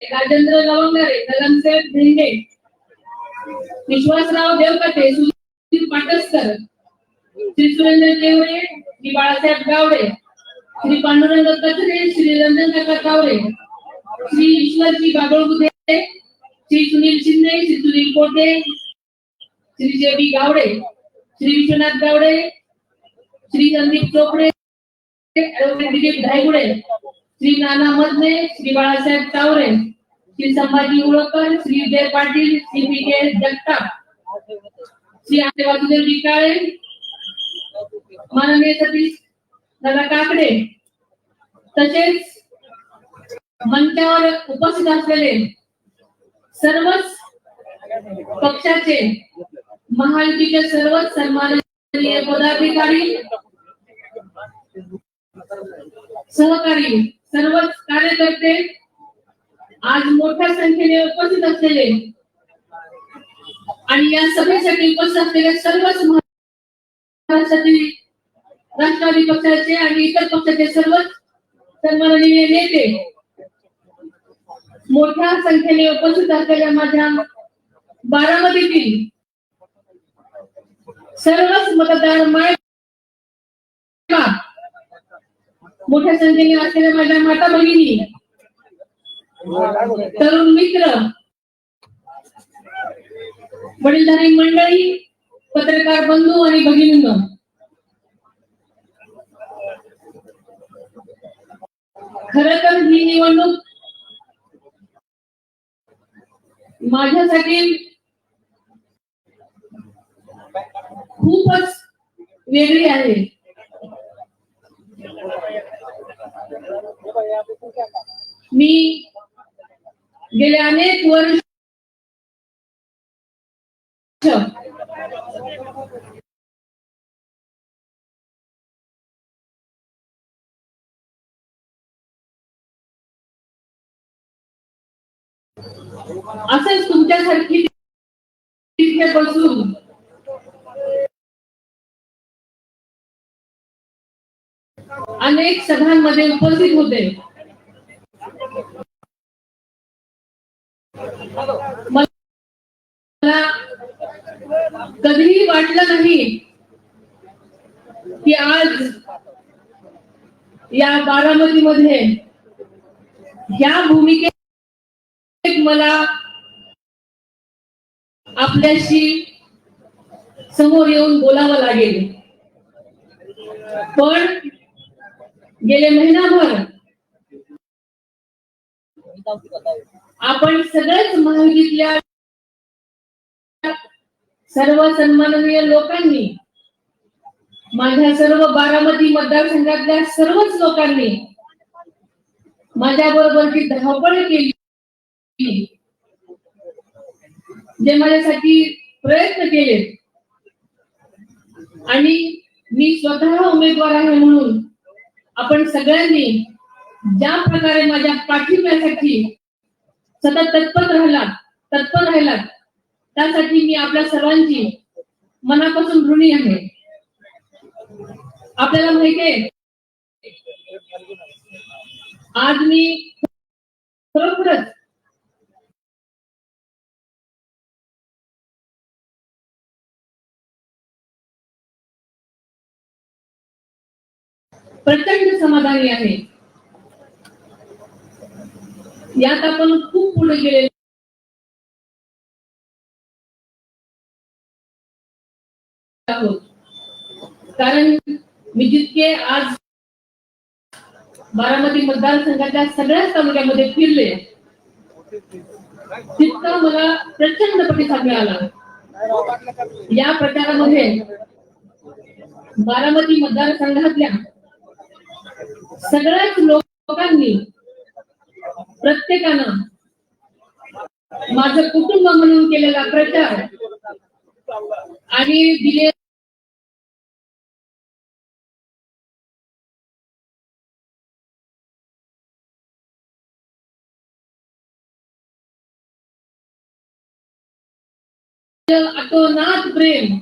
राजेंद्र लवंगरे, कलमसाहेब ढेंगे, विश्वासराव देवकते, सुधीर पाटसकर, श्री सुरेंद्र केवरे, श्री बाळासाहेब गावडे, श्री पांडुरंग कचरे, श्री रंजन काका कावरे, श्री ईश्वरजी बागळगुदे, श्री सुनील शिंदे, श्री सुनील कोटे, श्री जेबी गावडे, श्री विश्वनाथ गावडे, श्री संदीप चोपडे, दिलीप धायगुडे, श्री नाना मधने, श्री बाळासाहेब तावरे, श्री संभाजी उळकर, श्री विजय पाटील, श्री पी के जगताप, श्री वासुदेवजी काळे, माननीय सतीश दादा काकडे, तसेच मंचावर उपस्थित असलेले सर्वच पक्षाचे महायुतीचे सर्वच सन्माननीय पदाधिकारी, सहकारी, सर्वच कार्यकर्ते, आज मोठ्या संख्येने उपस्थित असलेले आणि या सभेसाठी उपस्थित असलेले सर्वच महाराष्ट्रातील राष्ट्रवादी पक्षाचे आणि इतर पक्षाचे सर्वच सन्माननीय नेते, मोठ्या संख्येने उपस्थित असलेल्या माझ्या बारामतीतील सर्वच मतदार मोठ्या संख्येने असलेल्या माझ्या माता भगिनी, तरुण मित्र, वडीलधारी मंडळी, पत्रकार बंधू आणि भगिनींनो, खरं तर ही निवडणूक माझ्यासाठी खूपच वेगळी आहे. मी गेले अनेक वर्ष असंच तुमच्यासारखी तिथे बसून अनेक सभांमध्ये उपस्थित होते. मला कधीही वाटलं नाही की आज या बारामतीमध्ये या भूमिकेत मला आपल्याशी समोर येऊन बोलावं लागेल. पण गेले महिनाभर आपण सगळेच महायुतीतल्या सर्व सन्माननीय लोकांनी, माझ्या सर्व बारामती मतदारसंघातल्या सर्वच लोकांनी माझ्या बरोबरची धावपळ केली, जे माझ्यासाठी प्रयत्न केले आणि मी स्वतः उमेदवार आहे म्हणून आपण सगळ्यांनी ज्या प्रकारे माझ्या पाठिंब्यासाठी सतत तत्पर राहिलात त्यासाठी मी आपल्या सर्वांची मनापासून ऋणी आहे. आपल्याला माहितीये आज मी खरोखरच प्रचंड समाधानी आहे. यात आपण खूप पुढे गेले आहोत, कारण मी जितके आज बारामती मतदारसंघाच्या सगळ्याच तालुक्यामध्ये फिरले तितका मला प्रचंड प्रतिसाद मिळाला. या प्रचारामध्ये बारामती मतदारसंघातल्या सगळ्याच लोकांनी प्रत्येकानं माझं कुटुंब म्हणून केलेला प्रचार आणि दिले अतोनात प्रेम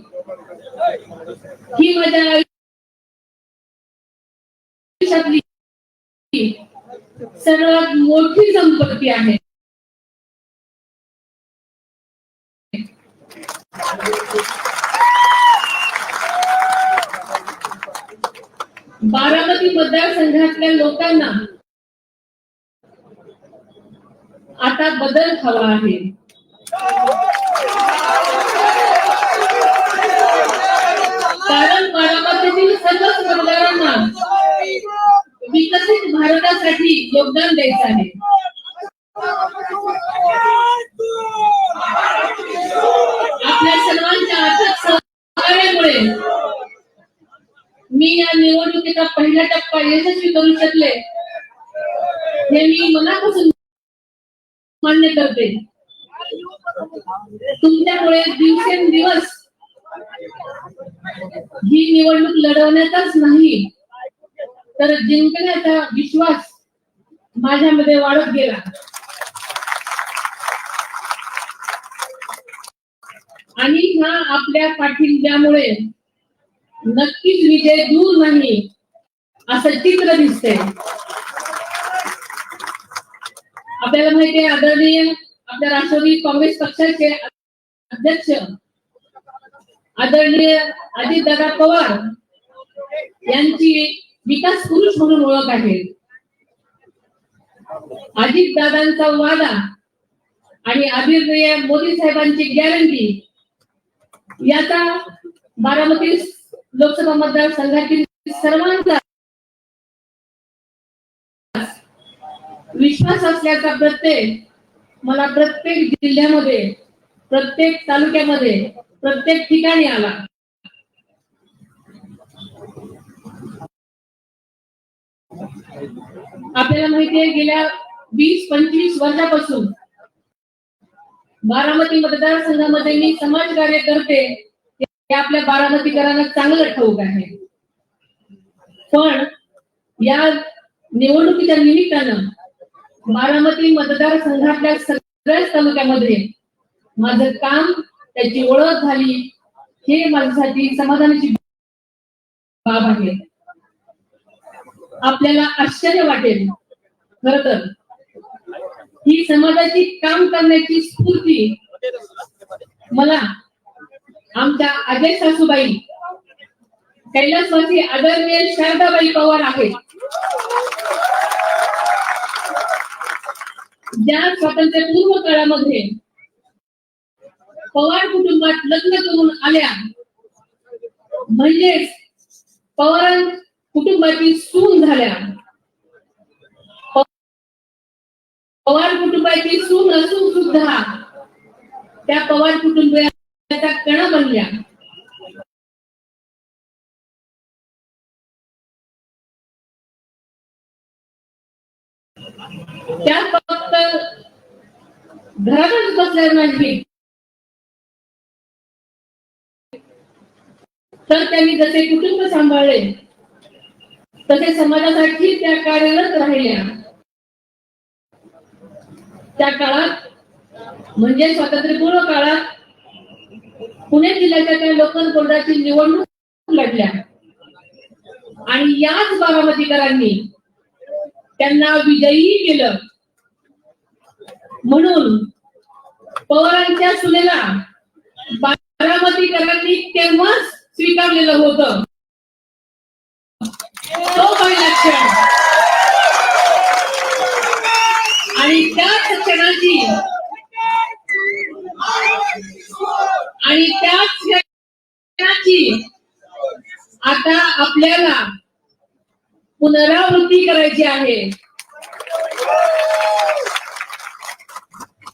ही माझ्या आयुष्यातली सर्वात मोठी संपत्ती आहे. बारामती मतदारसंघातल्या लोकांना आता बदल हवा आहे. कारण बारामतीतील सर्वच मतदारांना विकसित भारतासाठी योगदान द्यायचं आहे. आपल्या सर्वांच्या अथक सहकार्यामुळे मी या निवडणुकीचा पहिला टप्पा यशस्वी करू शकले हे मी मनापासून मान्य करते. तुमच्यामुळे दिवसेंदिवस ही निवडणूक लढवण्याचाच नाही तर जिंकण्याचा विश्वास माझ्यामध्ये वाढत गेला. आणि ह्या आपल्या पाठिंब्यामुळे नक्कीच विजय दूर नाही असं चित्र दिसते. आपल्याला माहिती आहे आदरणीय आपल्या राष्ट्रवादी काँग्रेस पक्षाचे अध्यक्ष आदरणीय अजितदादा पवार यांची विकास पुरुष म्हणून ओळख आहे. अजितदादांचा वादा आणि आदरणीय मोदी साहेबांची गॅरंटी याचा बारामती लोकसभा मतदारसंघातील सर्वांचा विश्वास असल्याचा प्रत्यय मला प्रत्येक जिल्ह्यामध्ये प्रत्येक तालुक्यामध्ये प्रत्येक ठिकाणी आला. आपल्याला माहिती आहे गेल्या 20-25 वर्षापासून बारामती मतदारसंघामध्ये मी समाजकार्य करते हे आपल्या बारामतीकरांना चांगलं ठाऊक आहे. पण या निवडणुकीच्या निमित्तानं बारामती मतदारसंघातल्या सगळ्याच तालुक्यामध्ये माझं काम त्याची ओळख झाली हे माझ्यासाठी समाधानाची बाब आहे. आपल्याला आश्चर्य वाटेल खर तर ही समाजाची काम करण्याची स्फूर्ती मला आमच्या अजय सासूबाई कैलासवासी आदरणीय शारदाबाई पवार आहेत. ज्या स्वातंत्र्यपूर्व काळामध्ये पवार कुटुंबात लग्न करून आल्या म्हणजेच पवार कुटुंबाची सून झाल्या. पवार कुटुंबाची सून असून सुद्धा त्या पवार कुटुंबाच्या कणा बनल्या. त्या फक्त घरातच बसल्या नाही तर त्यांनी जसे कुटुंब सांभाळले तसे समाजासाठी त्या कार्यरत राहिल्या. त्या काळात म्हणजे स्वातंत्र्यपूर्व काळात पुणे जिल्ह्याच्या त्या लोकल बोर्डाची निवडणूक लढल्या आणि याच बारामतीकरांनी त्यांना विजयी केलं. म्हणून पवारांच्या सुनेला बारामतीकरांनी तेव्हाच स्वीकारलेलं होतं. तो पहिला क्षण आणि त्याच क्षणाची आता आपल्याला पुनरावृत्ती करायची आहे.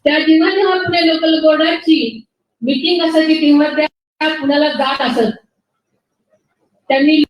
त्या जेव्हा जेव्हा पुणे लोकल बोर्डाची मीटिंग असायची तेव्हा त्या पुण्याला जात असत. त्यांनी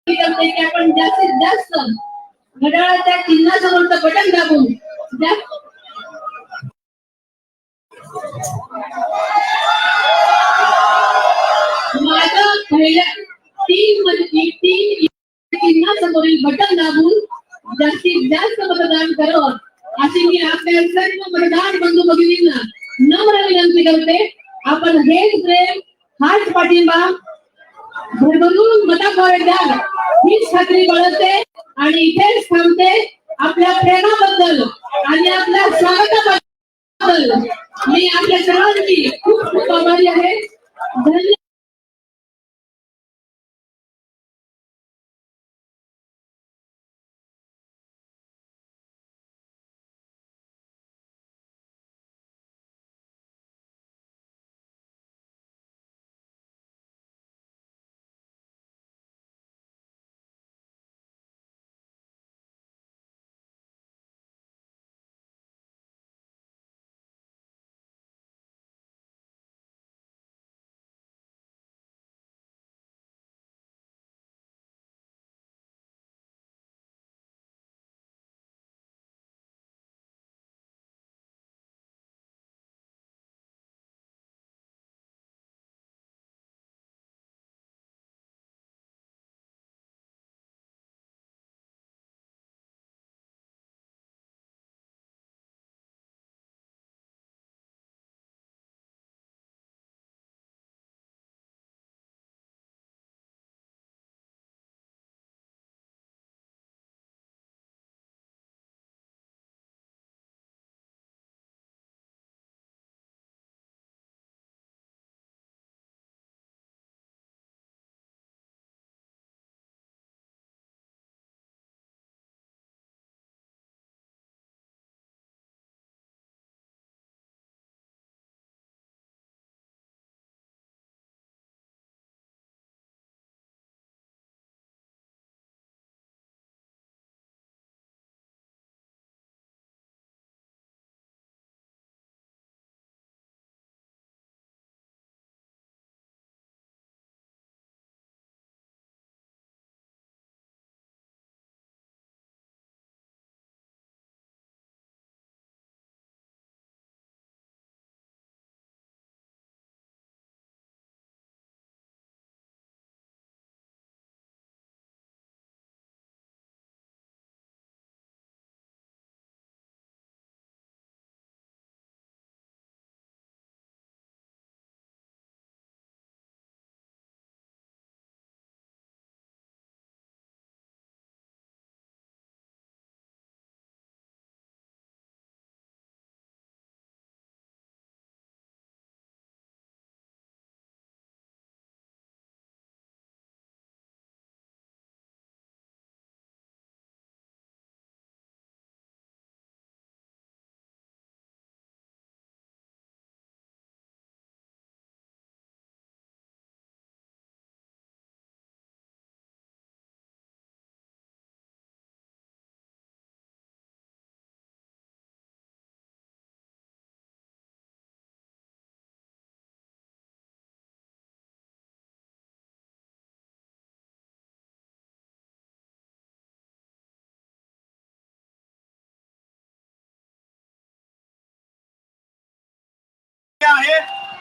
की आपण जास्तीत जास्त घड्याळाच्या चिन्हासमोरचं बटन दाबून माझं पहिल्या तीन चिन्हासमोरील बटन दाबून जास्तीत जास्त मतदान करावं अशी मी आपल्या सर्व मतदार बंधू भगिनींना नम्र विनंती करते. आपण हेच प्रेम हाच पाठिंबा भरभरून मताद्वारे द्याल हीच खात्री बाळगते आणि इथेच थांबते. आपल्या प्रेमाबद्दल आणि आपल्या स्वागताबद्दल मी आपल्या सर्वांची खूप खूप आभारी आहे. धन्यवाद.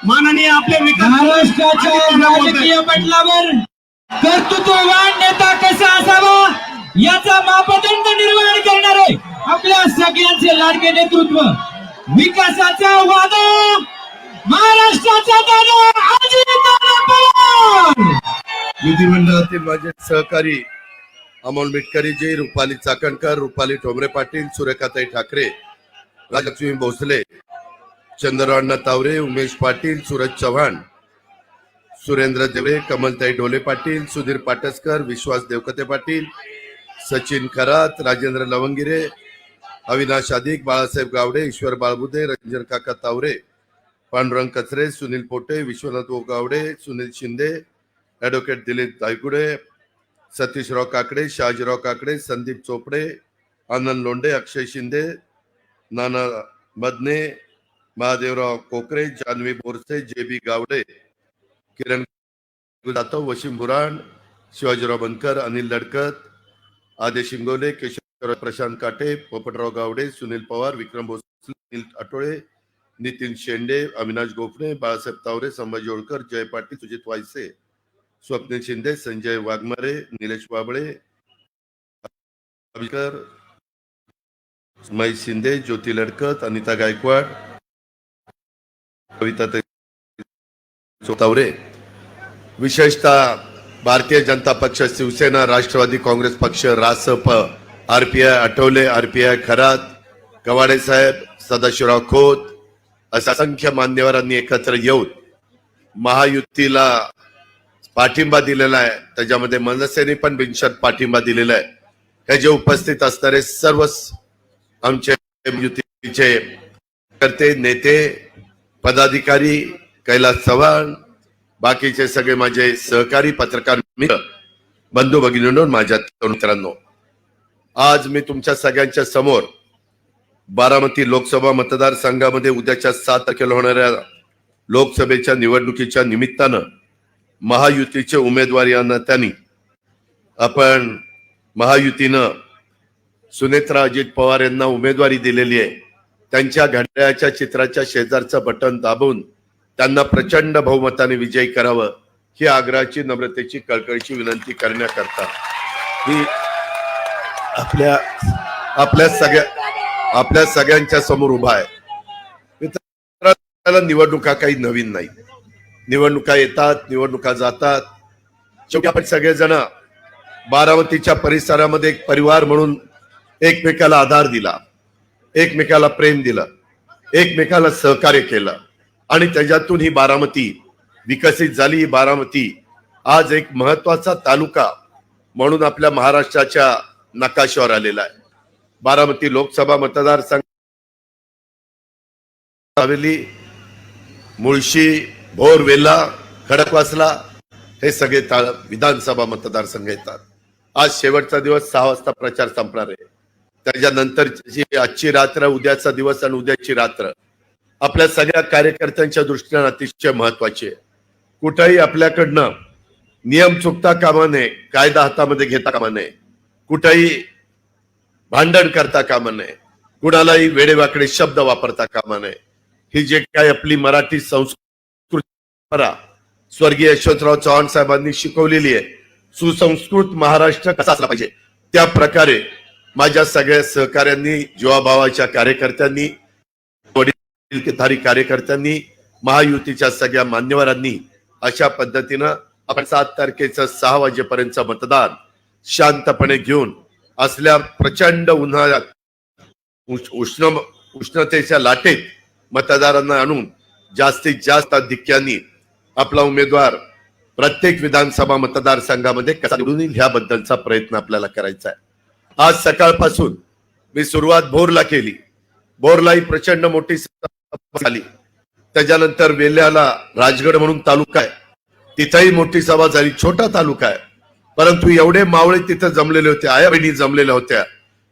माननीय आपले महाराष्ट्राच्या राजकीय पटलावर कर्तृत्ववान नेता कसा असावा याचा मापदंड निर्माण करणारे आपल्या सगळ्यांचे लाडके नेतृत्व, विकासाचा वादा, महाराष्ट्राचा दादा अजितदादा पवार. विधिमंडळातील माझे सहकारी अमोल मिटकरीजी, रुपाली चाकणकर, रुपाली ठोंबरे पाटील, सुरेखाताई ठाकरे, राजलक्ष्मी भोसले, चंद्रअण्णा तावरे, उमेश पाटील, सूरज चव्हाण, सुरेंद्र देवरे, कमलताई ढोले पाटील, सुधीर पाटसकर, विश्वास देवकते पाटील, सचिन खरात, राजेंद्र लवंगिरे, अविनाश अधिक, बाळासाहेब गावडे, ईश्वर बाळबुदे, रंजन काका तावरे, पांडुरंग कचरे, सुनील पोटे, विश्वनाथ गावडे, सुनील शिंदे, ऍडव्होकेट दिलीप दायगुडे, सतीशराव काकडे, शहाजीराव काकडे, संदीप चोपडे, आनंद लोंढे, अक्षय शिंदे, नाना मदने, महादेवराव कोकरे, जानवी बोरसे, JB गावडे, किरण जाधव, वशिम बुराण, शिवाजीराव बनकर, अनिल लडकत, आदेश इंगोले, केशव प्रशांत काटे, पोपटराव गावडे, सुनील पवार, विक्रम भोसले, अनिल आठवळे, नितीन शेंडे, अविनाश गोफणे, बाळासाहेब तावरे, संभाजी होळकर, जय पाटील, सुजित वायसे, स्वप्नील शिंदे, संजय वाघमारे, निलेश बाबळे, महेश शिंदे, ज्योती लडकत, अनिता गायकवाड, कविता तावरे, विशेषतः भारतीय जनता पक्ष, शिवसेना, राष्ट्रवादी काँग्रेस पक्ष, रासप, RPI आठवले, RPI खरात, कवाडे साहेब, सदाशिवराव खोत अशा असंख्य मान्यवरांनी एकत्र येऊन महायुतीला पाठिंबा दिलेला आहे. त्याच्यामध्ये मनसेने पण बिनशर्त पाठिंबा दिलेला आहे. हे जे उपस्थित असणारे सर्व आमचे युतीचे करते नेते, पदाधिकारी, कैलास चव्हाण, बाकीचे सगळे माझे सहकारी, पत्रकार मित्र, बंधू भगिनींनो, माझ्या मित्रांनो, आज मी तुमच्या सगळ्यांच्या समोर बारामती लोकसभा मतदारसंघामध्ये उद्याच्या 7 तारखेला होणाऱ्या लोकसभेच्या निवडणुकीच्या निमित्तानं महायुतीचे उमेदवार या नात्याने आपण महायुतीनं सुनेत्रा अजित पवार यांना उमेदवारी दिलेली आहे. त्यांच्या घड्याळाच्या चित्राच्या शेजारचं बटन दाबून त्यांना प्रचंड बहुमताने विजयी करावं ही आग्रहाची, नम्रतेची, कळकळीची विनंती करण्याकरता ही आपल्या सगळ्यांच्या समोर उभा आहे. मित्रांनो, निवडणुका काही नवीन नाही. निवडणुका येतात, निवडणुका जातात. शेवटी आपण सगळेजण बारामतीच्या परिसरामध्ये एक परिवार म्हणून एकमेकाला आधार दिला, एकमेकाला प्रेम दिलं, एकमेकाला सहकार्य केलं आणि त्याच्यातून ही बारामती विकसित झाली. ही बारामती आज एक महत्वाचा तालुका म्हणून आपल्या महाराष्ट्राच्या नकाशावर आलेला आहे. बारामती लोकसभा मतदारसंघ, हवेली, मुळशी, भोरवेला, खडकवासला हे सगळे विधानसभा मतदारसंघ येतात. आज शेवटचा दिवस, 6 वाजता प्रचार संपणार आहे. त्याच्यानंतरची आजची रात्र, उद्याचा दिवस आणि उद्याची रात्र आपल्या सगळ्या कार्यकर्त्यांच्या दृष्टीने अतिशय महत्वाची आहे. कुठेही आपल्याकडनं नियम चुकता कामा नये, कायदा हातामध्ये घेता कामा नये, कुठेही भांडण करता कामा नये, कुणालाही वेडेवाकडे शब्द वापरता कामा नये. ही जे काही आपली मराठी संस्कृती स्वर्गीय यशवंतराव चव्हाण साहेबांनी शिकवलेली आहे, सुसंस्कृत महाराष्ट्र कसा असला पाहिजे, त्या प्रकारे माझ्या सगळ्या सहकाऱ्यांनी, जीवाभावाच्या कार्यकर्त्यांनी, वडीलधारी कार्यकर्त्यांनी, महायुतीच्या सगळ्या मान्यवरांनी अशा पद्धतीनं आपण 7 तारखेचं 6 वाजेपर्यंत मतदान शांतपणे घेऊन असल्या प्रचंड उन्हाळ्यात उष्णतेच्या लाटेत मतदारांना आणून जास्तीत जास्त आधिक्याने आपला उमेदवार प्रत्येक विधानसभा मतदारसंघामध्ये कसा निवडून येईल ह्याबद्दलचा प्रयत्न आपल्याला करायचा आहे. आज सकाळपासून मी सुरुवात भोरला केली. भोरलाही प्रचंड मोठी सभा झाली. त्याच्यानंतर वेल्याला राजगड म्हणून तालुका आहे, तिथेही मोठी सभा झाली. छोटा तालुका आहे, परंतु एवढे मावळे तिथे जमलेले होते, आया बहिणी जमलेल्या होत्या.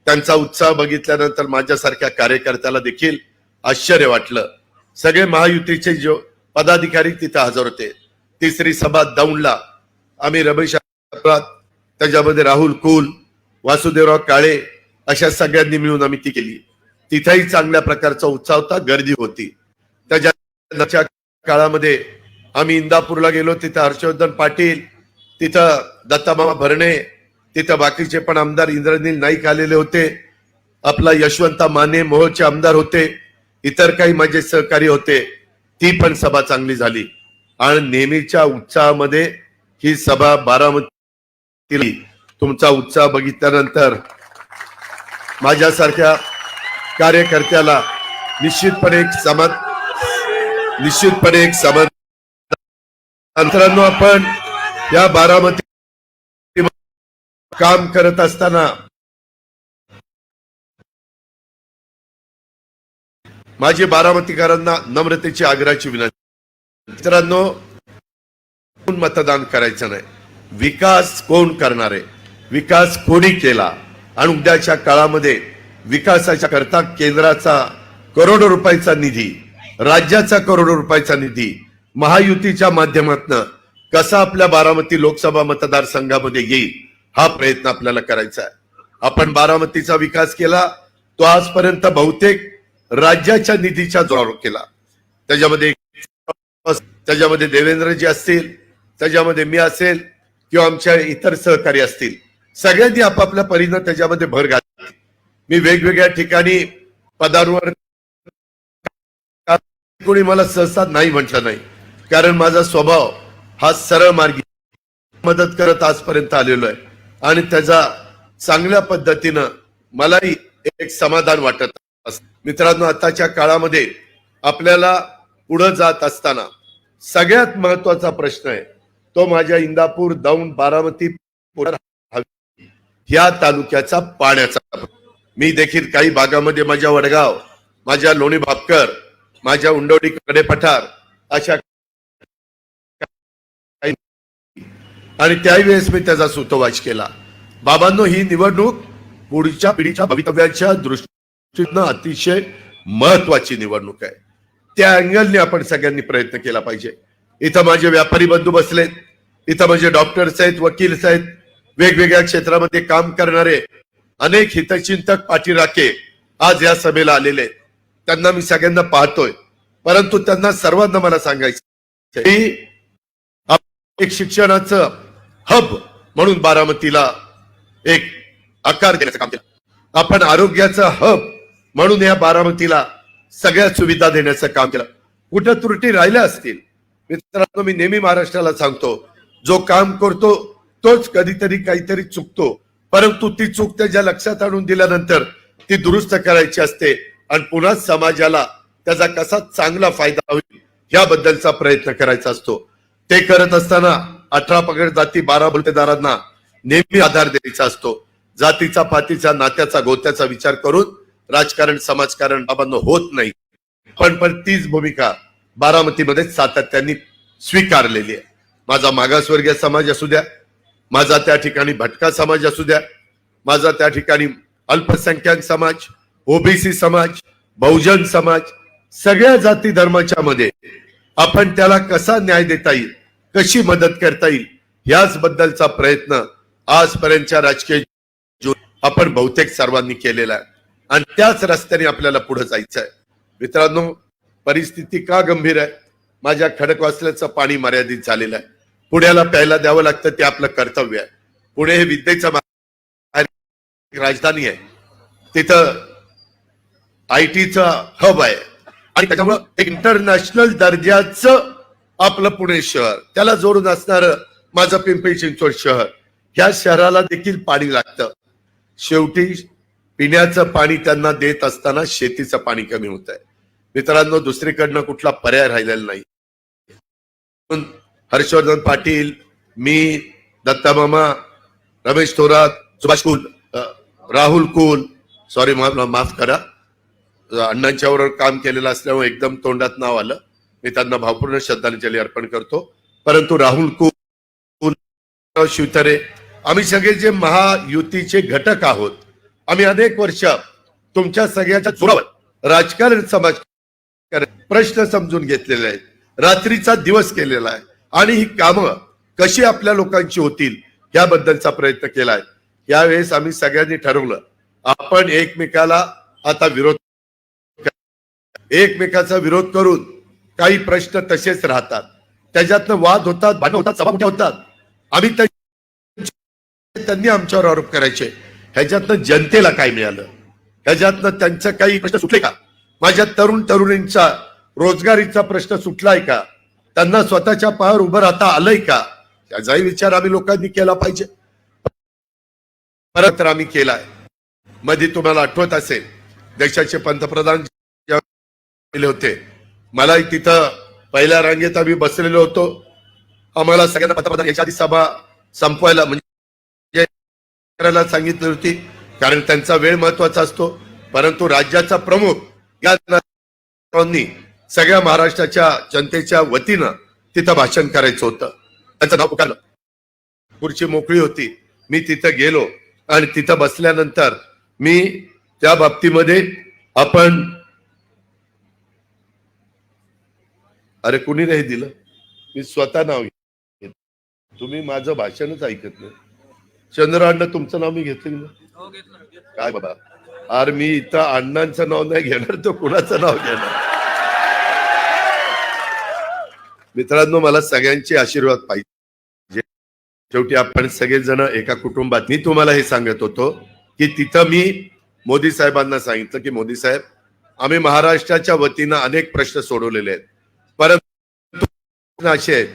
त्यांचा उत्साह बघितल्यानंतर माझ्यासारख्या कार्यकर्त्याला देखील आश्चर्य वाटलं. सगळे महायुतीचे जो पदाधिकारी तिथे हजर होते. तिसरी सभा दौंडला आम्ही रमेश, त्याच्यामध्ये राहुल कुल, वासुदेवराव काळे अशा सगळ्यांनी मिळून आम्ही ती केली. तिथेही चांगल्या प्रकारचा उत्साह होता, गर्दी होती. त्याच्या काळामध्ये आम्ही इंदापूरला गेलो, तिथं हर्षवर्धन पाटील, तिथं दत्तामामा भरणे, तिथं बाकीचे पण आमदार इंद्रनील नाईक आलेले होते, आपला यशवंता माने मोहोळचे आमदार होते, इतर काही माझे सहकारी होते. ती पण सभा चांगली झाली आणि नेहमीच्या उत्साहामध्ये ही सभा बारामती. तुमचा उत्साह बघितल्यानंतर माझ्यासारख्या कार्यकर्त्याला निश्चितपणे एक समाधान. मित्रांनो, आपण या बारामती काम करत असताना माझी बारामतीकरांना नम्रतेची, आग्रहाची विनंती. मित्रांनो, मतदान करायचं नाही. विकास कोण करणार आहे, विकास कोणी केला आणि उद्याच्या काळामध्ये विकासाच्या करता केंद्राचा करोडो रुपयाचा निधी, राज्याचा करोडो रुपयाचा निधी महायुतीच्या माध्यमातून कसा आपल्या बारामती लोकसभा मतदारसंघामध्ये येईल हा प्रयत्न आपल्याला करायचा आहे. आपण बारामतीचा विकास केला तो आजपर्यंत बहुतेक राज्याच्या निधीच्या जोरावर केला. त्याच्यामध्ये देवेंद्रजी असतील, त्याच्यामध्ये मी असेल किंवा आमच्या इतर सहकारी असतील, सगळ्यांनी आपापल्या परीनं त्याच्यामध्ये भर घातली. मी वेगवेगळ्या ठिकाणी पदांवर कोणी मला सहसा नाही म्हटलं नाही, कारण माझा स्वभाव हा सरळ मार्गी मदत करत आजपर्यंत आलेलो आहे आणि त्याचा चांगल्या पद्धतीनं मलाही एक समाधान वाटत असतं. मित्रांनो, आताच्या काळामध्ये आपल्याला पुढे जात असताना सगळ्यात महत्वाचा प्रश्न आहे तो माझ्या इंदापूर, दौंड, बारामती ह्या तालुक्याचा पाण्याचा. मी देखील काही भागामध्ये माझ्या वडगाव, माझ्या लोणी भापकर, माझ्या उंडवडी कडेपठार अशा आणि त्यावेळेस मी त्याचा सुतोवाच केला. बाबांनो, ही निवडणूक पुढच्या पिढीच्या भवितव्याच्या दृष्टीनं अतिशय महत्वाची निवडणूक आहे. त्या अँगलने आपण सगळ्यांनी प्रयत्न केला पाहिजे. इथं माझे व्यापारी बंधू बसलेत, इथं माझे डॉक्टर्स आहेत, वकील आहेत, वेगवेगळ्या क्षेत्रामध्ये काम करणारे अनेक हितचिंतक पाठीराखे आज या सभेला आलेले आहेत. त्यांना मी सगळ्यांना पाहतोय, परंतु त्यांना सर्वांना मला सांगायचं की एक शिक्षणाचं हब म्हणून बारामतीला एक आकार देण्याचं काम केलं. आपण आरोग्याचं हब म्हणून या बारामतीला सगळ्या सुविधा देण्याचं काम केलं. कुठं त्रुटी राहिल्या असतील मित्रांनो, मी नेहमी महाराष्ट्राला सांगतो, जो काम करतो तोच कधीतरी काहीतरी चुकतो, परंतु ती चूक त्याच्या लक्षात आणून दिल्यानंतर ती दुरुस्त करायची असते आणि पुन्हा समाजाला त्याचा कसा चांगला फायदा होईल याबद्दलचा प्रयत्न करायचा असतो. ते करत असताना 18 पगड जाती 12 बलुतेदारांना नेहमी आधार द्यायचा असतो. जातीचा, पातीचा, नात्याचा, गोत्याचा विचार करून राजकारण, समाजकारण बाबांनो होत नाही. पण तीच भूमिका बारामतीमध्ये सातत्याने स्वीकारलेली आहे. माझा मागासवर्गीय समाज असू द्या, माझा त्या ठिकाणी भटका समाज असू द्या, माझा त्या ठिकाणी अल्पसंख्याक समाज, ओबीसी समाज, बहुजन समाज, सगळ्या जाती धर्माच्या मध्ये आपण त्याला कसा न्याय देता येईल, कशी मदत करता येईल याच बद्दलचा प्रयत्न आजपर्यंतच्या राजकीय आपण बहुतेक सर्वांनी केलेला आहे आणि त्याच रस्त्याने आपल्याला पुढे जायचं आहे. मित्रांनो, परिस्थिती का गंभीर आहे? माझ्या खडकवासल्याचं पाणी मर्यादित झालेलं आहे. पुण्याला प्यायला द्यावं लागतं, ते आपलं कर्तव्य आहे. पुणे हे विद्येचं राजधानी आहे, तिथं IT चा हब आहे आणि त्याच्यामुळं एक इंटरनॅशनल दर्जाचं आपलं पुणे शहर, त्याला जोडून असणारं माझं पिंपरी चिंचवड शहर, ह्या शहराला देखील पाणी लागतं. शेवटी पिण्याचं पाणी त्यांना देत असताना शेतीचं पाणी कमी होत आहे. मित्रांनो, दुसरीकडनं कुठला पर्याय राहिलेला नाही. हर्षवर्धन पाटील, मी, दत्तामामा, रमेश थोरात, सुभाष कुल, राहुल कुल, सॉरी माफ करा, अण्णांच्यावर काम केलेलं असल्यामुळे एकदम तोंडात नाव आलं, मी त्यांना भावपूर्ण श्रद्धांजली अर्पण करतो. परंतु राहुल कुल, शिवथरे, आम्ही सगळे जे महायुतीचे घटक आहोत, आम्ही अनेक वर्ष तुमच्या सगळ्याच्या जोरावर राजकारण, समाज प्रश्न समजून घेतलेले आहेत, रात्रीचा दिवस केलेला आहे आणि ही कामं कशी आपल्या लोकांची होतील याबद्दलचा प्रयत्न केलाय. यावेळेस आम्ही सगळ्यांनी ठरवलं, आपण एकमेकाला आता एकमेकाचा विरोध करून काही प्रश्न तसेच राहतात, त्याच्यातनं वाद होतात, भांडण होतात, सभा मोठ्या होतात, आम्ही त्यांनी आमच्यावर आरोप करायचे. ह्याच्यातनं जनतेला काय मिळालं, ह्याच्यातनं त्यांचं काही प्रश्न सुटले का, माझ्या तरुणींचा रोजगारीचा प्रश्न सुटलाय का, त्यांना स्वतःच्या पायावर उभं राहता आलंय का, त्याचाही विचार आम्ही लोकांनी केला पाहिजे. परत आम्ही केलाय. मध्ये तुम्हाला आठवत असेल, देशाचे पंतप्रधान होते, मलाही तिथं पहिल्या रांगेत आम्ही बसलेलो होतो. आम्हाला सगळ्यांना पंतप्रधान याच्या आधी सभा संपवायला म्हणजे करायला सांगितली होती, कारण त्यांचा वेळ महत्वाचा असतो. परंतु राज्याचा प्रमुख या सगळ्या महाराष्ट्राच्या जनतेच्या वतीनं तिथं भाषण करायचं होतं. त्यांचं नाव पुकारलं. खुर्ची मोकळी होती, मी तिथं गेलो आणि तिथं बसल्यानंतर मी त्या बाबतीमध्ये आपण अरे कुणी नाही दिलं, मी स्वतः नाव घेतलं. तुम्ही माझं भाषणच ऐकत नाही. चंद्र तुमचं नाव मी घेतलं ना, काय बाबा, अरे मी इथं अण्णांचं नाव नाही घेणार, तो कुणाचं नाव घेणार. मित्रांनो, मला सगळ्यांचे आशीर्वाद पाहिजे. शेवटी आपण सगळेजण एका कुटुंबात. मी तुम्हाला हे सांगत होतो की तिथं मी मोदी साहेबांना सांगितलं की मोदी साहेब, आम्ही महाराष्ट्राच्या वतीनं अनेक प्रश्न सोडवलेले आहेत, परंतु असे आहेत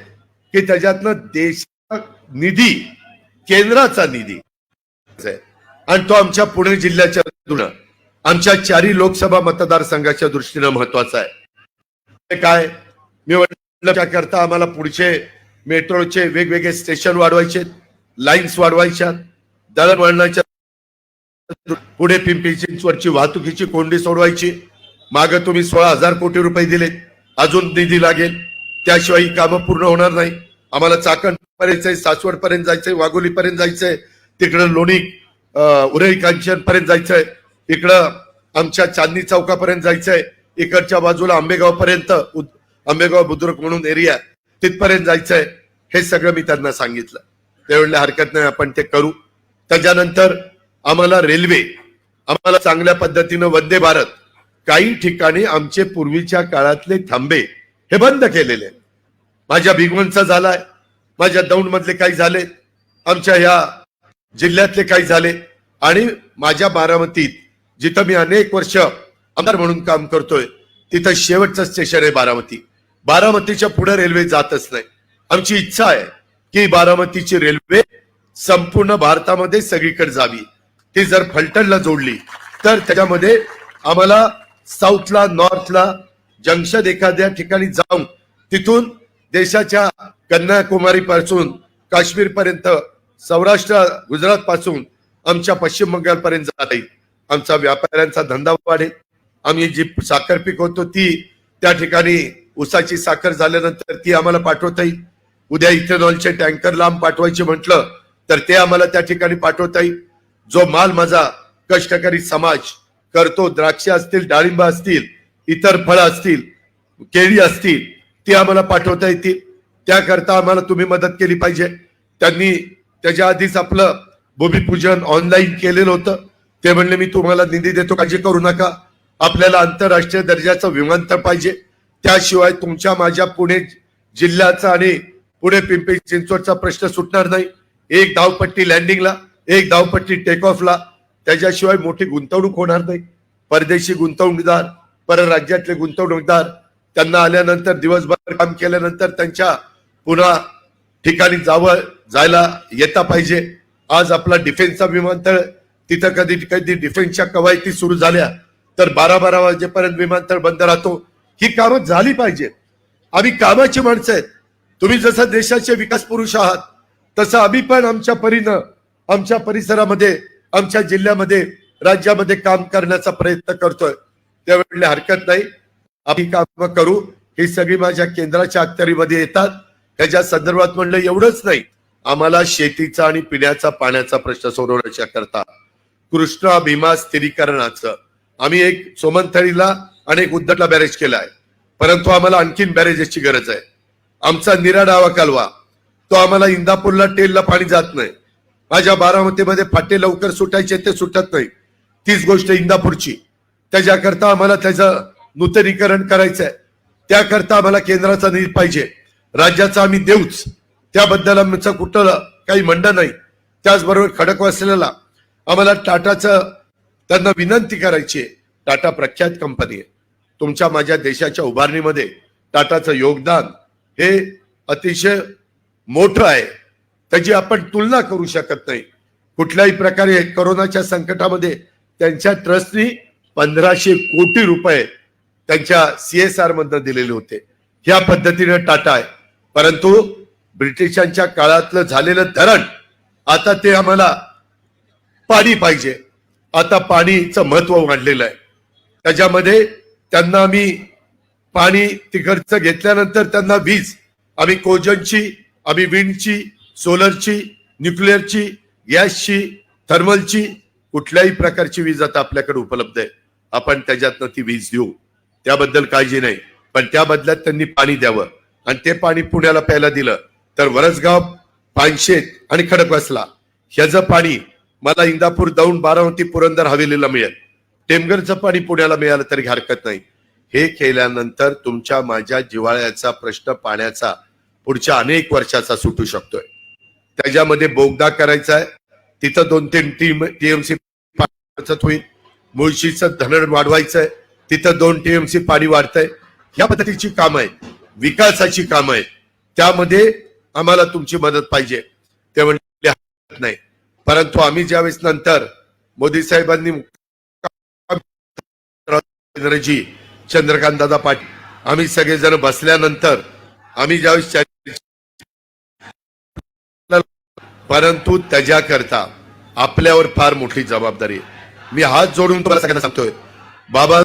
की त्याच्यातनं देशाचा निधी, केंद्राचा निधी आणि तो आमच्या पुणे जिल्ह्याच्या दृष्टीनं, आमच्या 4 लोकसभा मतदारसंघाच्या दृष्टीनं महत्वाचा आहे. काय मी म्हटलं, करता आम्हाला पुढचे मेट्रोचे वेगवेगळे स्टेशन वाढवायचे, लाईन्स वाढवायच्या, दळणवळणाच्या, पुढे पिंपरी चिंचवडची वाहतुकीची कोंडी सोडवायची. मागे तुम्ही 16,000 कोटी रुपये दिले, अजून निधी लागेल, त्याशिवाय ही कामं पूर्ण होणार नाही. आम्हाला चाकण पर्यंत, सासवड पर्यंत जायचंय, वाघोली पर्यंत जायचंय, तिकडं लोणी उरई कांचन पर्यंत जायचंय, इकडं आमच्या चांदणी चौकापर्यंत जायचंय, इकडच्या बाजूला आंबेगाव पर्यंत, आंबेगाव बुद्रुक म्हणून एरिया, तिथपर्यंत जायचंय. हे सगळं मी त्यांना सांगितलं. त्यावेळेला हरकत नाही, आपण ते करू. त्याच्यानंतर आम्हाला रेल्वे, आम्हाला चांगल्या पद्धतीनं वंदे भारत, काही ठिकाणी आमचे पूर्वीच्या काळातले थांबे हे बंद केलेले. माझ्या भिगवणचा झालाय, माझ्या दौंड मधले काही झाले, आमच्या ह्या जिल्ह्यातले काही झाले, आणि माझ्या बारामतीत जिथं मी अनेक वर्ष आमदार म्हणून काम करतोय, तिथं शेवटचं स्टेशन आहे बारामती. बारामतीच्या पुढे रेल्वे जातच नाही. आमची इच्छा आहे की बारामतीची रेल्वे संपूर्ण भारतामध्ये सगळीकडे जावी. ती जर फलटणला जोडली तर त्याच्यामध्ये आम्हाला साऊथला, नॉर्थला जंक्शन एखाद्या ठिकाणी जाऊन तिथून देशाच्या कन्याकुमारी पासून काश्मीर पर्यंत, सौराष्ट्र, गुजरात पासून आमच्या पश्चिम बंगाल पर्यंत जाता येईल. आमचा व्यापाऱ्यांचा धंदा वाढेल. आम्ही जी साखर पिकवतो ती त्या ठिकाणी ऊसाची साखर झाल्यानंतर ती आम्हाला पाठवता येईल. उद्या इथेनॉलचे टँकर लांब पाठवायचे म्हटलं तर ते आम्हाला त्या ठिकाणी पाठवता येईल. जो माल माझा कष्टकरी समाज करतो, द्राक्ष असतील, डाळिंब असतील, इतर फळं असतील, केळी असतील, ती आम्हाला पाठवता येतील. त्याकरता आम्हाला तुम्ही मदत केली पाहिजे. त्यांनी त्याच्या आधीच आपलं भूमिपूजन ऑनलाईन केलेलं होतं. ते म्हणले मी तुम्हाला निधी देतो, काळजी करू नका. आपल्याला आंतरराष्ट्रीय दर्जाचं विमानतळ पाहिजे, त्याशिवाय तुमच्या माझ्या पुणे जिल्ह्याचा आणि पुणे पिंपरी चिंचवडचा प्रश्न सुटणार नाही. एक धावपट्टी लँडिंगला, एक धावपट्टी टेक ऑफला, त्याच्याशिवाय मोठी गुंतवणूक होणार नाही. परदेशी गुंतवणूकदार, परराज्यातले गुंतवणूकदार, त्यांना आल्यानंतर दिवसभर काम केल्यानंतर त्यांच्या पुन्हा ठिकाणी जायला येता पाहिजे. आज आपला डिफेन्सचा विमानतळ, तिथं कधी कधी डिफेन्सच्या कवायती सुरू झाल्या तर 12-12 वाजेपर्यंत विमानतळ बंद राहतो. ही कामं झाली पाहिजे. आम्ही कामाची माणसं आहेत. तुम्ही जसं देशाचे विकास पुरुष आहात तसं आम्ही पण आमच्या परीनं, आमच्या परिसरामध्ये, आमच्या जिल्ह्यामध्ये, राज्यामध्ये काम करण्याचा प्रयत्न करतोय. त्यावेळेला हरकत नाही, आम्ही काम करू. ही सगळी माझ्या केंद्राच्या अखत्यारीमध्ये येतात. त्याच्या संदर्भात म्हणलं एवढंच नाही, आम्हाला शेतीचा आणि पिण्याचा पाण्याचा प्रश्न सोडवण्याच्या करता कृष्णा भीमा स्थिरीकरणाचं आम्ही एक सोमनथळीला आणि एक उद्धटला बॅरेज केला आहे, परंतु आम्हाला आणखीन बॅरेजेसची गरज आहे. आमचा निरा डावा कालवा, तो आम्हाला इंदापूरला टेलला पाणी जात नाही. माझ्या बारामतीमध्ये फाटे लवकर सुटायचे, ते सुटत नाही. तीच गोष्ट इंदापूरची. त्याच्याकरता आम्हाला त्याचं नूतनीकरण करायचंय. त्याकरता आम्हाला केंद्राचा निधी पाहिजे. राज्याचा आम्ही देऊच, त्याबद्दल आमचं कुठं काही म्हणणं नाही. त्याचबरोबर खडकवासल्याला आम्हाला टाटाचं, त्यांना विनंती करायची आहे. टाटा प्रख्यात कंपनी आहे. तुमच्या माझ्या देशाच्या उभारणीमध्ये टाटाचं योगदान हे अतिशय मोठं आहे, त्याची आपण तुलना करू शकत नाही. कुठल्याही प्रकारे कोरोनाच्या संकटामध्ये त्यांच्या ट्रस्टनी 1500 कोटी रुपये त्यांच्या CSR मधनं दिलेले होते. ह्या पद्धतीने टाटा आहे. परंतु ब्रिटिशांच्या काळातलं झालेलं धरण, आता ते आम्हाला पाणी पाहिजे. आता पाणीचं महत्व वाढलेलं आहे. त्याच्यामध्ये त्यांना आम्ही पाणी तिकडचं घेतल्यानंतर त्यांना वीज, आम्ही कोजनची, आम्ही विंडची, सोलरची, न्यूक्लिअरची, गॅसची, थर्मलची, कुठल्याही प्रकारची वीज आता आपल्याकडे उपलब्ध आहे. आपण त्याच्यातनं ती वीज देऊ, त्याबद्दल काळजी नाही. पण त्या बदल्यात त्यांनी पाणी द्यावं आणि ते पाणी पुण्याला प्यायला दिलं तर वरसगाव, पानशेत आणि खडकवासला ह्याचं पाणी मला इंदापूर, दौंड, बारामती, पुरंदर हवेलीला मिळेल. टेमघरचं पाणी पुण्याला मिळालं तरी हरकत नाही. हे केल्यानंतर तुमच्या माझ्या जिव्हाळ्याचा प्रश्न पाण्याचा पुढच्या अनेक वर्षाचा सुटू शकतोय. त्याच्यामध्ये बोगदा करायचा आहे, तिथं 2-3 TMC बचत होईल. मुळशीचं धरण वाढवायचंय, तिथं 2 TMC पाणी वाढतंय. ह्या पद्धतीची कामं आहेत, विकासाची कामं आहेत. त्यामध्ये आम्हाला तुमची मदत पाहिजे. ते म्हणजे हरकत नाही. परंतु आम्ही ज्यावेळेस नंतर मोदी साहेबांनी चंद्रकांत दादा पाटील आम्ही सगळेजण बसल्यानंतर आम्ही ज्यावेळेस परंतु त्याच्याकरता आपल्यावर फार मोठी जबाबदारी आहे. मी हात जोडून तुम्हाला सगळ्यांना सांगतोय, बाबा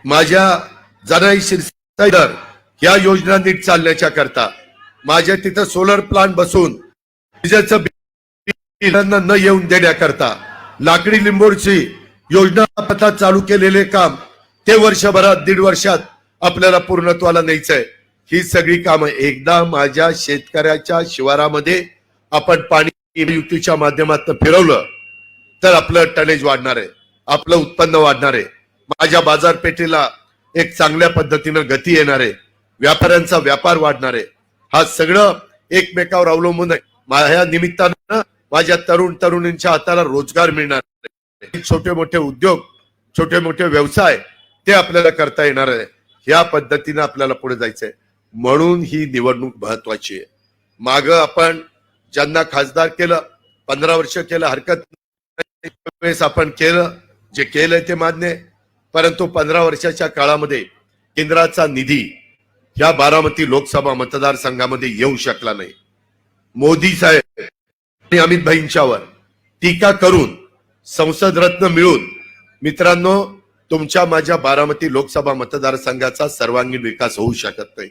माझ्या जनाई शिरसागर या योजना नीट चालण्याच्या करता माझ्या तिथं सोलर प्लांट बसून विजेचं बिल न येऊन देण्याकरता लाकडी लिंबोडची योजना आता चालू केलेले काम ते वर्षभरात 1.5 वर्षात आपल्याला पूर्णत्वाला न्यायचंय. ही सगळी कामं एकदा माझ्या शेतकऱ्याच्या शिवारामध्ये आपण पाणी युतीच्या माध्यमातून फिरवलं तर आपलं टनेज वाढणार आहे, आपलं उत्पन्न वाढणार आहे, माझ्या बाजारपेठेला एक चांगल्या पद्धतीनं गती येणार आहे, व्यापाऱ्यांचा व्यापार वाढणार आहे. हा सगळं एकमेकावर अवलंबून आहे. ह्या निमित्तानं माझ्या तरुणींच्या हाताला रोजगार मिळणार आहे. छोटे मोठे उद्योग, छोटे मोठे व्यवसाय ते आपल्याला करता येणार आहे. ह्या पद्धतीनं आपल्याला पुढे जायचंय. म्हणून ही निवडणूक महत्वाची आहे. माग आपण ज्यांना खासदार केलं, 15 वर्ष केलं, हरकत नाही. आपण केलं, जे केलंय ते मान्य आहे. परंतु 15 वर्षाच्या काळामध्ये केंद्राचा निधी ह्या बारामती लोकसभा मतदारसंघामध्ये येऊ शकला नाही. मोदी साहेब आणि अमित भाईंच्यावर टीका करून संसद रत्न मिळून मित्रांनो तुमच्या माझ्या बारामती लोकसभा मतदारसंघाचा सर्वांगीण विकास होऊ शकत नाही.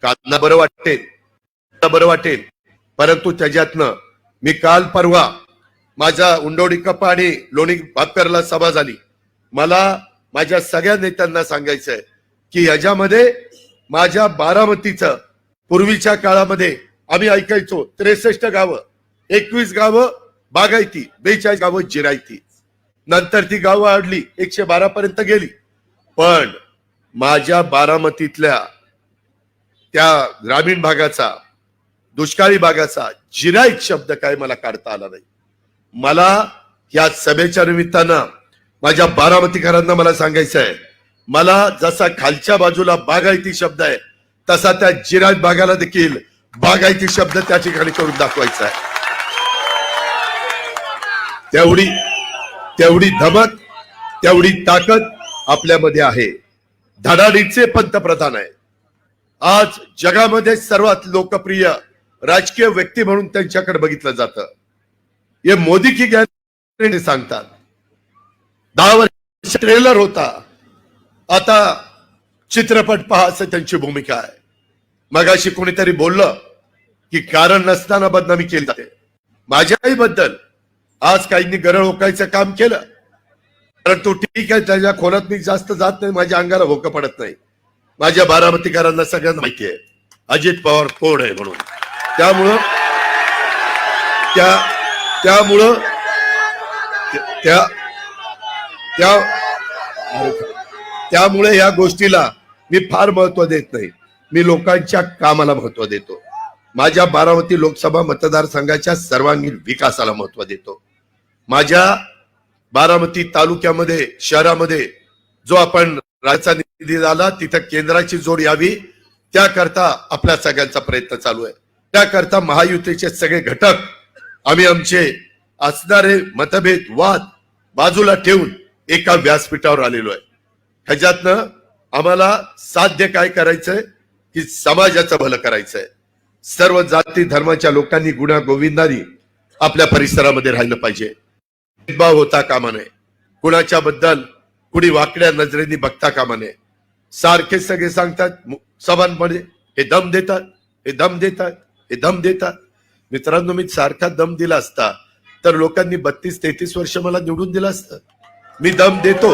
कांना बरं वाटेल, परंतु त्याच्यातनं मी काल परवा माझ्या उंडोडी कप्पा आणि लोणी भापकरला सभा झाली. मला माझ्या सगळ्या नेत्यांना सांगायचंय की याच्यामध्ये माझ्या बारामतीचं पूर्वीच्या काळामध्ये आम्ही ऐकायचो 63 गावं, 21 गावं बागायती, 42 गावं जिरायती. नंतर ती गावं वाढली, 112 पर्यंत गेली. पण माझ्या बारामतीतल्या त्या ग्रामीण भागाचा, दुष्काळी भागाचा जिरायत शब्द काय मला काढता आला नाही. मला या सभेच्या निमित्तानं माझ्या बारामतीकरांना मला सांगायचं आहे, मला जसा खालच्या बाजूला बागायती शब्द आहे तसा त्या जिरायत भागाला देखील बागायती शब्द त्या ठिकाणी करून दाखवायचा आहे. तेवढी धमक, तेवढी ताकद आपल्यामध्ये आहे. धडाडीचे पंतप्रधान आहे. आज जगामध्ये सर्वात लोकप्रिय राजकीय व्यक्ती म्हणून त्यांच्याकडे बघितलं जातं. हे मोदी की गॅरंटी सांगतात. 10 वर्ष ट्रेलर होता, आता चित्रपट पहा असं त्यांची भूमिका आहे. मगाशी कोणीतरी बोललं की कारण नसताना बदनामी केली जाते. माझ्याही बद्दल आज काहींनी गरळ ओकायचं काम केलं, परंतु ठीक आहे, त्याच्या खोलात मी जास्त जात नाही, माझ्या अंगाला भोकं पडत नाही. माझ्या बारामतीकरांना सगळ्यांना माहिती आहे अजित पवार कोण आहे म्हणून. त्यामुळे या गोष्टीला मी फार महत्व देत नाही. मी लोकांच्या कामाला महत्व देतो. माझ्या बारामती लोकसभा मतदारसंघाच्या सर्वांगीण विकासाला महत्व देतो. माझ्या बारामती तालुक्यामध्ये, शहरामध्ये जो आपण राज्याचा निधी झाला तिथं केंद्राची जोड यावी त्याकरता आपल्या सगळ्यांचा प्रयत्न चालू आहे. त्याकरता महायुतीचे सगळे घटक आम्ही आमचे असणारे मतभेद, वाद बाजूला ठेवून एका व्यासपीठावर आलेलो आहे. ह्याच्यातनं आम्हाला साध्य काय करायचंय की समाजाचं भलं करायचंय. सर्व जाती धर्माच्या लोकांनी गुण्या गोविंदानी आपल्या परिसरामध्ये राहिलं पाहिजे. भेदभाव होता कामा नये. कुणाच्या बद्दल कुणी वाकड्या नजरेने बघता कामा नये. सारखे सगळे सांगतात सभांमध्ये, हे दम देतात, हे दम देतात, हे दम देतात. मित्रांनो, मी सारखा दम दिला असता तर लोकांनी 32-33 वर्ष मला निवडून दिलं असतं. मी दम देतो.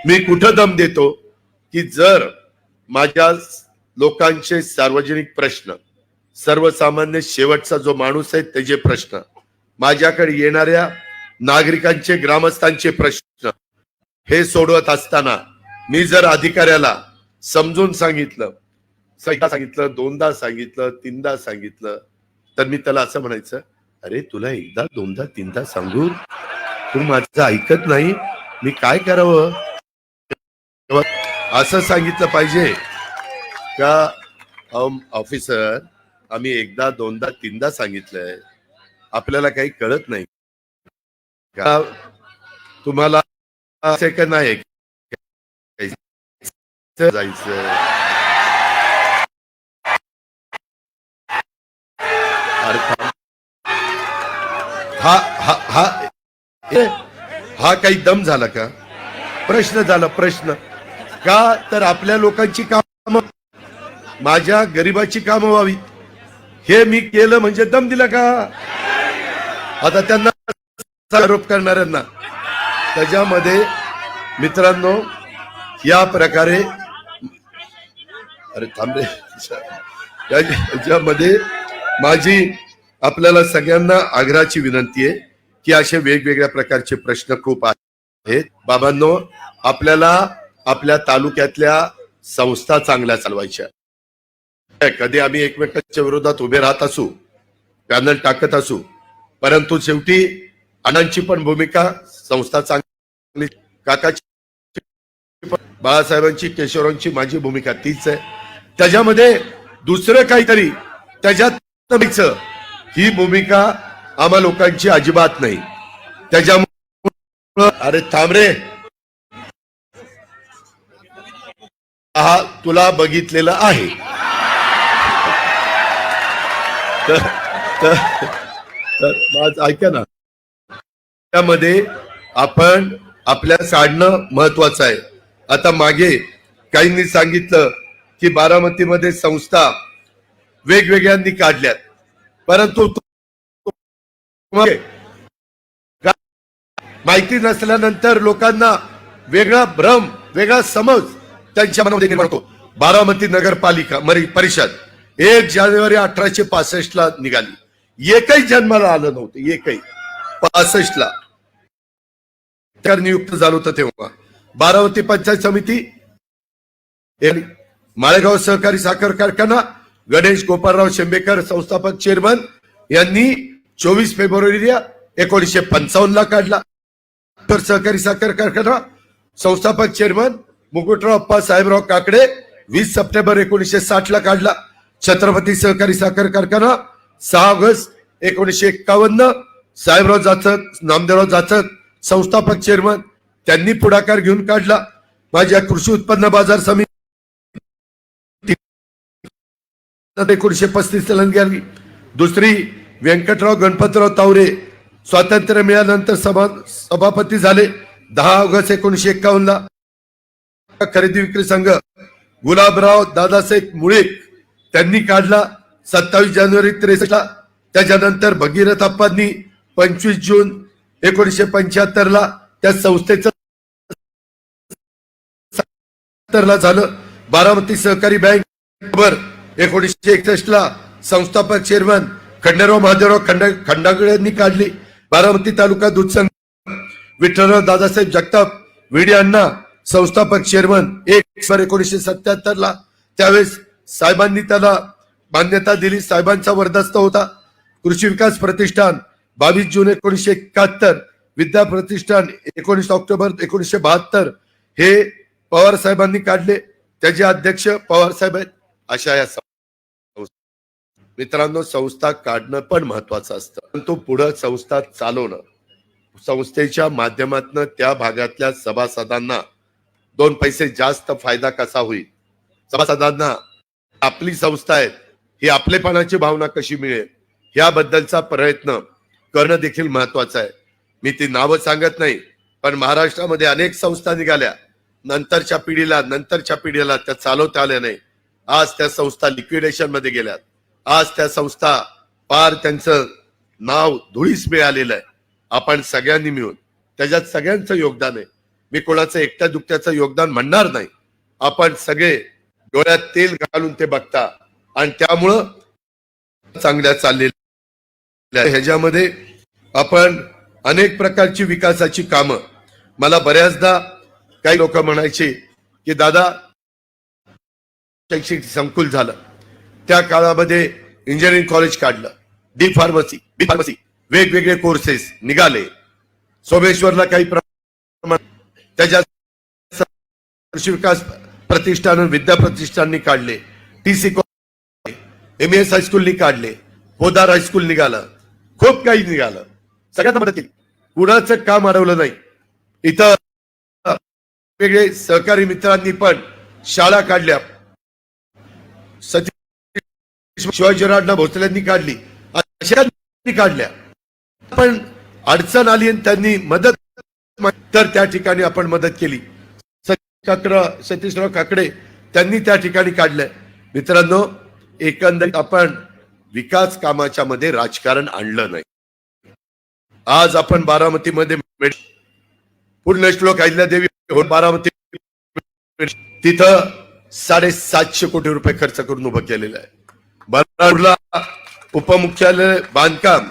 मी कुठं दम देतो की जर माझ्या लोकांचे सार्वजनिक प्रश्न, सर्वसामान्य शेवटचा जो माणूस आहे त्याचे प्रश्न, माझ्याकडे येणाऱ्या नागरिकांचे, ग्रामस्थांचे प्रश्न हे सोडवत असताना मी जर अधिकाऱ्याला समजून सांगितलं, दोनदा सांगितलं, तीनदा सांगितलं, तर मी त्याला असं म्हणायचं, अरे तुला एकदा, दोनदा, तीनदा सांगू, तू माझं ऐकत नाही, मी काय करावं? असं सांगितलं पाहिजे का? ऑफिसर, आम्ही एकदा, दोनदा, तीनदा सांगितलंय, आपल्याला काही कळत नाही का? तुम्हाला असे का नाही जायचं? हा काही दम झाला का? प्रश्न झाला. प्रश्न का? तर आपल्या लोकांची कामं, माझ्या गरिबाची कामं व्हावी, हे मी केलं म्हणजे दम दिला का? आता त्यांना आरोप करणाऱ्यांना त्याच्यामध्ये मित्रांनो या प्रकारे, अरे थांबे, याच्यामध्ये माझी आपल्याला सगळ्यांना आग्रहाची विनंती आहे की असे वेगवेगळ्या प्रकारचे प्रश्न खूप आहेत. बाबांनो, आपल्याला आपल्या तालुक्यातल्या संस्था चांगल्या चालवायच्या. कधी आम्ही एकमेकांच्या विरोधात उभे राहत असू, पॅनल टाकत असू, परंतु शेवटी अण्णांची पण भूमिका, संस्था चांगली, काकाची, बाळासाहेबांची, केशवरावांची, माझी भूमिका तीच आहे. त्याच्यामध्ये दुसरं काहीतरी त्याच्यात ही भूमिका आम्हा लोकांची अजिबात नाही. त्याच्यामुळे अरे थांब रे, हा तुला बघितलेलं आहे. तर माझं ऐका ना, त्यामध्ये आपण आपल्या काढणं महत्वाचं आहे. आता मागे काहींनी सांगितलं की बारामतीमध्ये संस्था वेगवेगळ्यांनी काढल्यात, परंतु माहिती नसल्यानंतर लोकांना वेगळा भ्रम, वेगळा समज त्यांच्या मनामध्ये निर्माण होतो. बारामती नगरपालिका परिषद 1 जानेवारी 1865 ला निघाली. एकही जन्माला आलं नव्हतं, एकही. 65 ला नियुक्त झालं होतं. तेव्हा बारामती पंचायत समिती, माळेगाव सहकारी साखर कारखाना, गणेश गोपाळराव शेंबेकर संस्थापक चेअरमन यांनी 24 फेब्रुवारी 1955 ला काढला. सहकारी साखर कारखाना संस्थापक चेअरमन मुकुटराव अप्पा साहेबराव काकडे 20 सप्टेंबर 1960 ला काढला. छत्रपती सहकारी साखर कारखाना 6 ऑगस्ट 1951 साहेबराव जाचक, नामदेवराव जाचक संस्थापक चेअरमन त्यांनी पुढाकार घेऊन काढला. माझ्या कृषी उत्पन्न बाजार समिती 1935 ला निघाली. दुसरी व्यंकटराव गणपतराव तावरे स्वातंत्र्य मिळाल्यानंतर सभापती झाले 10 ऑगस्ट 1951 ला. खरेदी विक्री संघ गुलाबराव दादासाहेब मुळीक त्यांनी काढला 27 जानेवारी 63 ला. त्याच्यानंतर भगीरथ अप्पांनी 25 जून 1975 ला त्या संस्थेचं झालं. बारामती सहकारी बँक 1961 ला संस्थापक चेअरमन खंडेराव महादेवराव खंडागळे यांनी काढली. बारामती तालुका दूध संघ विठ्ठलराव दादासाहेब जगताप विडी अण्णा संस्थापक चेअरमन 1977 ला. त्यावेळेस साहेबांनी त्याला मान्यता दिली, साहेबांचा वरदस्त होता. कृषी विकास प्रतिष्ठान 22 जून 1971, विद्या प्रतिष्ठान 19 ऑक्टोबर 1972 हे पवार साहेबांनी काढले. त्याचे अध्यक्ष पवार साहेब आहेत. अशा या मित्रांनो, संस्था काढणं पण महत्वाचं असतं, परंतु पुढे संस्था चालवणं, संस्थेच्या माध्यमातून त्या भागातल्या सभासदांना 2 पैसे जास्त फायदा कसा होईल, सभासदांना आपली संस्था आहे ही आपलेपणाची भावना कशी मिळेल, याबद्दलचा प्रयत्न करणं देखील महत्वाचं आहे. मी ती नावं सांगत नाही, पण महाराष्ट्रामध्ये अनेक संस्था निघाल्या, नंतरच्या पिढीला त्या चालवता आल्या नाही. आज त्या संस्था लिक्विडेशन मध्ये गेल्यात. आज त्या संस्था पार त्यांचं नाव धुळीस मिळालेलं आहे. आपण सगळ्यांनी मिळून त्याच्यात सगळ्यांचं योगदान आहे. मी कोणाचं एकट्या दुकट्याचं योगदान म्हणणार नाही. आपण सगळे डोळ्यात तेल घालून ते बघता आणि त्यामुळं चांगल्या चाललेल्या ह्याच्यामध्ये आपण अनेक प्रकारची विकासाची कामं. मला बऱ्याचदा काही लोक म्हणायचे की दादा शैक्षणिक संकुल झालं, त्या काळामध्ये इंजिनिअरिंग कॉलेज काढलं, बी फार्मसी वेगवेगळे कोर्सेस निघाले. सोमेश्वरला काही त्याच्या कृषी विकास प्रतिष्ठान विद्या प्रतिष्ठाननी काढले, TC MS हायस्कूलनी काढले, पोदार हायस्कूल निघालं, खूप काही निघालं. सगळ्यांना मदत केली, कुणाचं काम अडवलं नाही. इथं वेगळे सहकारी मित्रांनी पण शाळा काढल्या, शिवाजीराव भोसलेंनी काढली, अशा काढल्या. पण अडचण आली आणि त्यांनी मदत, तर त्या ठिकाणी आपण मदत केली. सतीशराव काकडे त्यांनी त्या ठिकाणी काढलंय. मित्रांनो, एकंदरीत आपण विकास कामाच्या मध्ये राजकारण आणलं नाही. आज आपण बारामतीमध्ये पूर्ण श्लोक अहिल्यादेवी बारामती तिथं 750 कोटी रुपये खर्च करून उभं केलेलं आहे. बर्नाळला उपमुख्यालय बांधकाम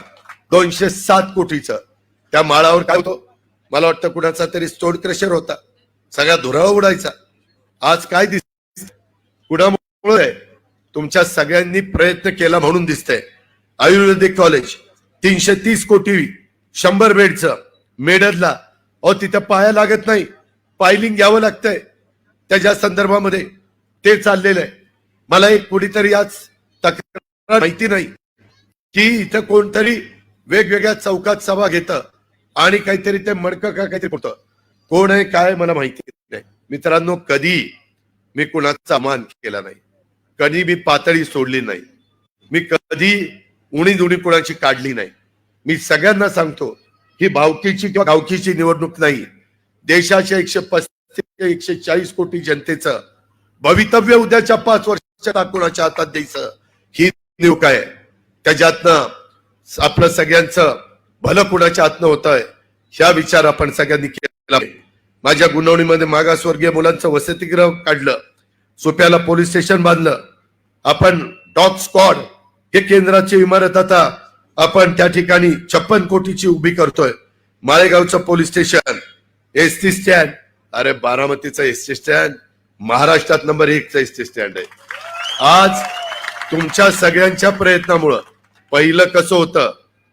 207 कोटीचं. त्या माळावर काय होतं, मला वाटतं कुणाचा तरी स्टोन क्रशर होता, सगळा धुराळा उडायचा. आज काय दिसत, कुणामुळे? तुमच्या सगळ्यांनी प्रयत्न केला म्हणून दिसतंय. आयुर्वेदिक कॉलेज 330 कोटी 100 बेडचं मेडदला. तिथं पाया लागत नाही, पायलिंग घ्यावं लागतंय. त्याच्या संदर्भामध्ये ते चाललेलं आहे. मला एक कुणीतरी आज तक्रार माहिती नाही की इथं कोणतरी वेगवेगळ्या चौकात सभा घेतं आणि काहीतरी ते मडकं का काहीतरी होतं. कोण आहे काय मला माहिती नाही. मित्रांनो, कधी मी कुणाचा मान केला नाही, कधी मी पातळी सोडली नाही, मी कधी उणी कुणाची काढली नाही. मी सगळ्यांना सांगतो ही भावकीची किंवा गावकीची निवडणूक नाही. देशाच्या 135-140 कोटी जनतेचं भवितव्य उद्याच्या 5 वर्षाच्या कुणाच्या हातात द्यायचं ही निवडणूक आहे. त्याच्यातनं आपलं सगळ्यांचं भलं कुणाच्या हातनं होत आहे ह्या विचार आपण सगळ्यांनी केला. माझ्या गुणवणीमध्ये मागासवर्गीय मुलांचं वसतिगृह काढलं, सोप्याला पोलीस स्टेशन बांधलं, आपण डॉग स्क्वॉड हे केंद्राची इमारत आता आपण त्या ठिकाणी 56 कोटीची उभी करतोय. माळेगावचं पोलीस स्टेशन, एसटी स्टँड, अरे बारामतीचं एसटी स्टँड महाराष्ट्रात नंबर 1चं एसटी स्टँड आहे. आज तुमच्या सगळ्यांच्या प्रयत्नामुळं पहिलं कसं होतं,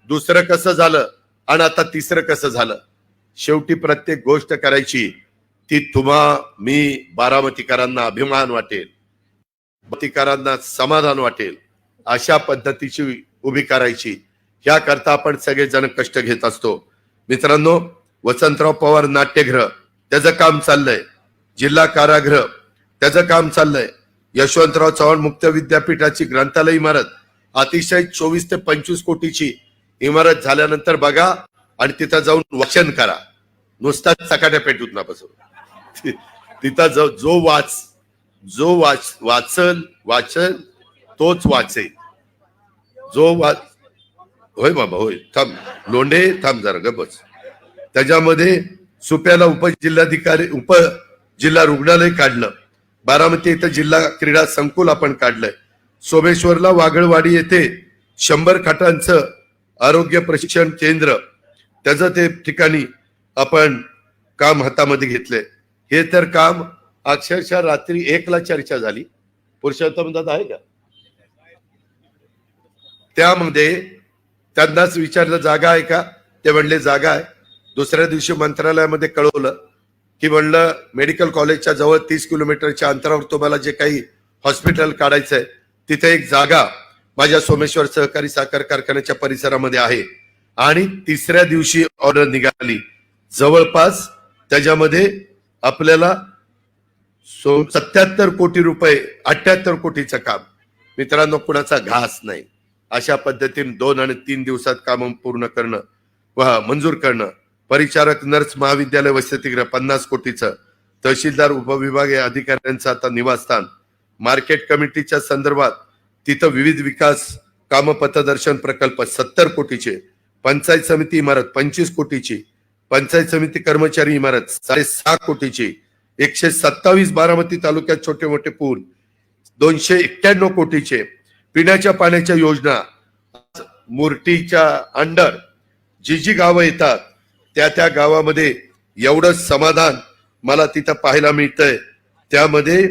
दुसरं कसं झालं आणि आता तिसरं कसं झालं. शेवटी प्रत्येक गोष्ट करायची ती तुम्हा मी बारामतीकरांना अभिमान वाटेल, बारामतीकरांना समाधान वाटेल अशा पद्धतीची उभी करायची. याकरता आपण सगळेजण कष्ट घेत असतो. मित्रांनो, वसंतराव पवार नाट्यगृह त्याचं काम चाललंय, जिल्हा कारागृह त्याचं काम चाललंय, यशवंतराव चव्हाण मुक्त विद्यापीठाची ग्रंथालय इमारत अतिशय 24 ते 25 कोटीची इमारत झाल्यानंतर बघा आणि तिथं जाऊन वाचन करा. नुसता चकाट्या पेटूत ना बसव. तिथं जो वाचल तोच वाचे. होय बाबा होय, थांब लोंढे, थांब जरा ग बस. त्याच्यामध्ये सुप्याला उपजिल्हा रुग्णालय काढलं, बारामती इथं जिल्हा क्रीडा संकुल आपण काढलंय, सोमेश्वरला वागळवाडी येथे 100 खाटांचं आरोग्य प्रशिक्षण केंद्र त्याचं ते ठिकाणी आपण काम हातामध्ये घेतलंय. हे तर काम अक्षरशः रात्री 1ला चर्चा झाली. पुरुषोत्तम दादा आहे का? त्यामध्ये त्यांनाच विचारलं जागा आहे का, ते म्हणले जागा आहे. दुसऱ्या दिवशी मंत्रालयामध्ये कळवलं की म्हणलं मेडिकल कॉलेजच्या जवळ 30 किलोमीटरच्या अंतरावर तुम्हाला जे काही हॉस्पिटल काढायचंय तिथे एक जागा माझ्या सोमेश्वर सहकारी साखर कारखान्याच्या परिसरामध्ये आहे. आणि तिसऱ्या दिवशी ऑर्डर निघाली. जवळपास त्याच्यामध्ये आपल्याला 77 कोटी रुपये, 78 कोटीचं काम. मित्रांनो, कुणाचा घास नाही. अशा पद्धतीने 2 आणि 3 दिवसात काम पूर्ण करणं व मंजूर करणं. परिचारक नर्स महाविद्यालय वसतिगृह 50 कोटीचं. तहसीलदार उपविभागीय अधिकाऱ्यांचं आता निवासस्थान. मार्केट कमिटीच्या संदर्भात तिथं विविध विकास काम पथदर्शन प्रकल्प 70 कोटीचे, पंचायत समिती इमारत 25 कोटीची, पंचायत समिती कर्मचारी इमारत 6.5 कोटीची, 127 बारामती तालुक्यात छोटे मोठे पूल 291 कोटीचे, पिण्याच्या पाण्याच्या योजना मुर्टीच्या अंडर जी गावं येतात त्या गावामध्ये एवढं समाधान मला तिथं पाहायला मिळतंय. त्यामध्ये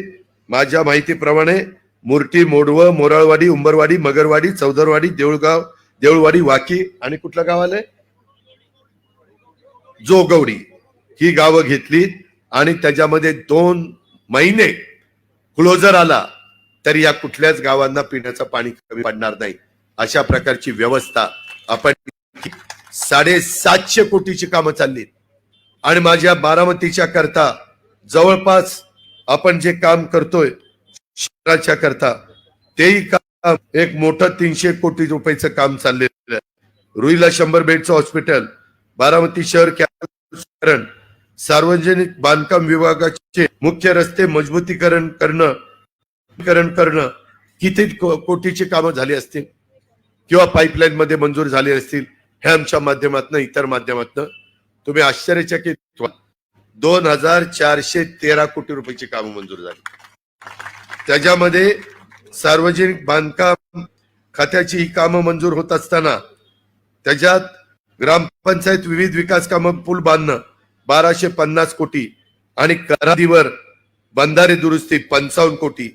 माझ्या माहितीप्रमाणे मुर्टी, मोडवं, मोराळवाडी, उंबरवाडी, मगरवाडी, चौदरवाडी, देऊळगाव, देऊळवाडी, वाकी आणि कुठलं गाव आलंय जोगवडी, ही गावं घेतली आणि त्याच्यामध्ये 2 महिने क्लोजर आला तरी या कुठल्याच गावांना पिण्याचं पाणी कमी पडणार नाही. अशा प्रकारची व्यवस्था आपण 750 कोटीची कामं चालली आणि माझ्या बारामतीच्या करता जवळपास आपण जे काम करतोय शहराच्या करता तेही काम एक मोठं 300 कोटी रुपयाचं काम चाललेलं आहे. रुईला 100 बेडचं हॉस्पिटल, बारामती शहर कॅन्सर, सार्वजनिक बांधकाम विभागाचे मुख्य रस्ते मजबूतीकरण करणं किती कोटीची कामं झाली असतील किंवा पाईपलाईन मध्ये मंजूर झाली असतील. हे आमच्या माध्यमातून इतर माध्यमातून तुम्ही आश्चर्यचकित 2413 कोटी रुपयाची कामं मंजूर झाली. त्याच्यामध्ये सार्वजनिक बांधकाम खात्याची ही कामं मंजूर होत असताना त्याच्यात ग्रामपंचायत विविध विकास कामं पूल बांधणं 1250 कोटी आणि करादीवर बंधारे दुरुस्ती 55 कोटी,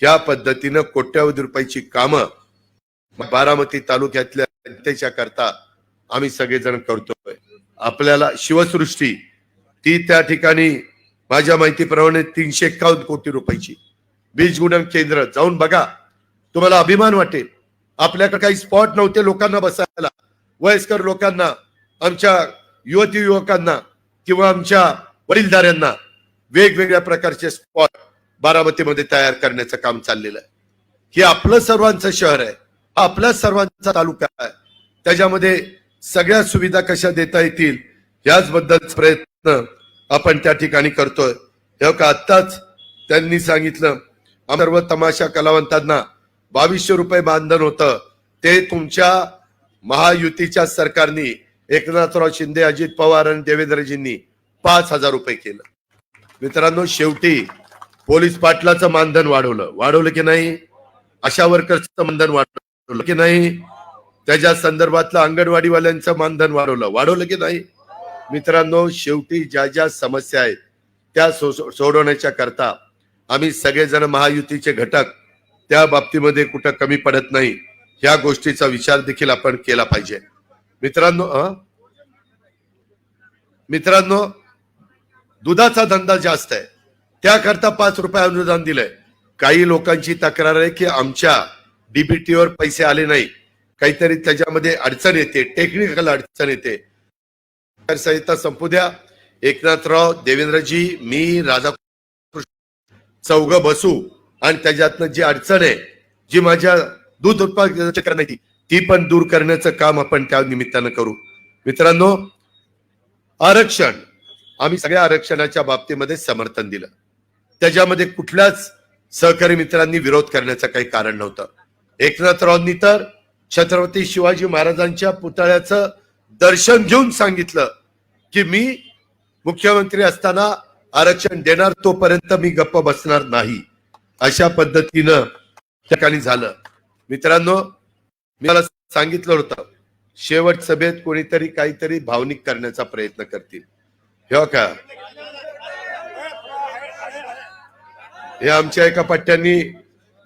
ह्या पद्धतीनं कोट्यावधी रुपयाची कामं बारामती तालुक्यातल्या जनतेच्या करता आम्ही सगळेजण करतोय. आपल्याला शिवसृष्टी ती त्या ठिकाणी माझ्या माहितीप्रमाणे 351 कोटी रुपयाची, बीज गुणन केंद्र जाऊन बघा, तुम्हाला अभिमान वाटेल. आपल्याकडे काही स्पॉट नव्हते लोकांना बसायला, वयस्कर लोकांना, आमच्या युवती युवकांना किंवा आमच्या वडीलधाऱ्यांना वेगवेगळ्या प्रकारचे स्पॉट बारामतीमध्ये तयार करण्याचं काम चाललेलं आहे. हे आपलं सर्वांचं शहर आहे, हा आपल्या सर्वांचा तालुका आहे. त्याच्यामध्ये सगळ्या सुविधा कशा देता येतील याचबद्दल प्रयत्न आपण त्या ठिकाणी करतोय. तेव्हा आत्ताच त्यांनी सांगितलं सर्व तमाशा कलावंतांना 2200 रुपये मानधन होतं, ते तुमच्या महायुतीच्या सरकारने एकनाथराव शिंदे, अजित पवार आणि देवेंद्रजींनी 5000 रुपये केलं. मित्रांनो, शेवटी पोलीस पाटलाचं मानधन वाढवलं की नाही, आशा वर्कर्सचं मानधन वाढवलं की नाही, त्याच्या संदर्भातलं अंगणवाडीवाल्यांचं मानधन वाढवलं की नाही. मित्रांनो, शेवटी ज्या ज्या समस्या आहेत त्या सोडवण्याच्या करता आम्ही सगळेजण महायुतीचे घटक त्या बाबतीमध्ये कुठं कमी पडत नाही. ह्या गोष्टीचा विचार देखील आपण केला पाहिजे. मित्रांनो, दुधाचा धंदा जास्त आहे, त्याकरता 5 रुपये अनुदान दिलंय. काही लोकांची तक्रार आहे की आमच्या डीबीटीवर पैसे आले नाही, काहीतरी त्याच्यामध्ये अडचण येते, टेक्निकल अडचण येते. संहिता संपू द्या, एकनाथराव, देवेंद्रजी, मी, राधाकृष्ण चौघ बसू आणि त्याच्यातनं जी अडचण आहे, जी माझ्या दूध उत्पादनाची करण्याची, ती पण दूर करण्याचं काम आपण त्या निमित्तानं करू. मित्रांनो, आरक्षण, आम्ही सगळ्या आरक्षणाच्या बाबतीमध्ये समर्थन दिलं. त्याच्यामध्ये कुठल्याच सहकारी मित्रांनी विरोध करण्याचं काही कारण नव्हतं. एकनाथरावांनी तर छत्रपती शिवाजी महाराजांच्या पुतळ्याचं दर्शन घेऊन सांगितलं की मी मुख्यमंत्री असताना आरक्षण देणार, तोपर्यंत मी गप्प बसणार नाही. अशा पद्धतीनं ठिकाणी झालं. मित्रांनो, मी मला सांगितलं होतं शेवट सभेत कोणीतरी काहीतरी भावनिक करण्याचा प्रयत्न करतील. हे का, हे आमच्या एका पट्ट्यांनी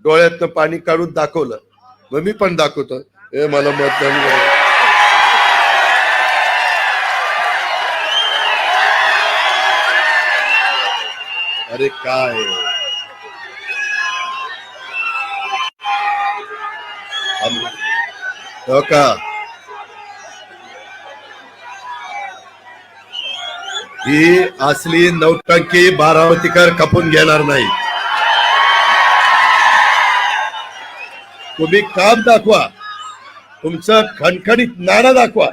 डोळ्यातनं पाणी काढून दाखवलं, मग मी पण दाखवतो, हे मला मतदान. अरे काय हो का, ही असली नौटंकी बारामतीकर खपून घेणार नाही. तुम्ही काम दाखवा, तुमचं खणखणीत नाणं दाखवा.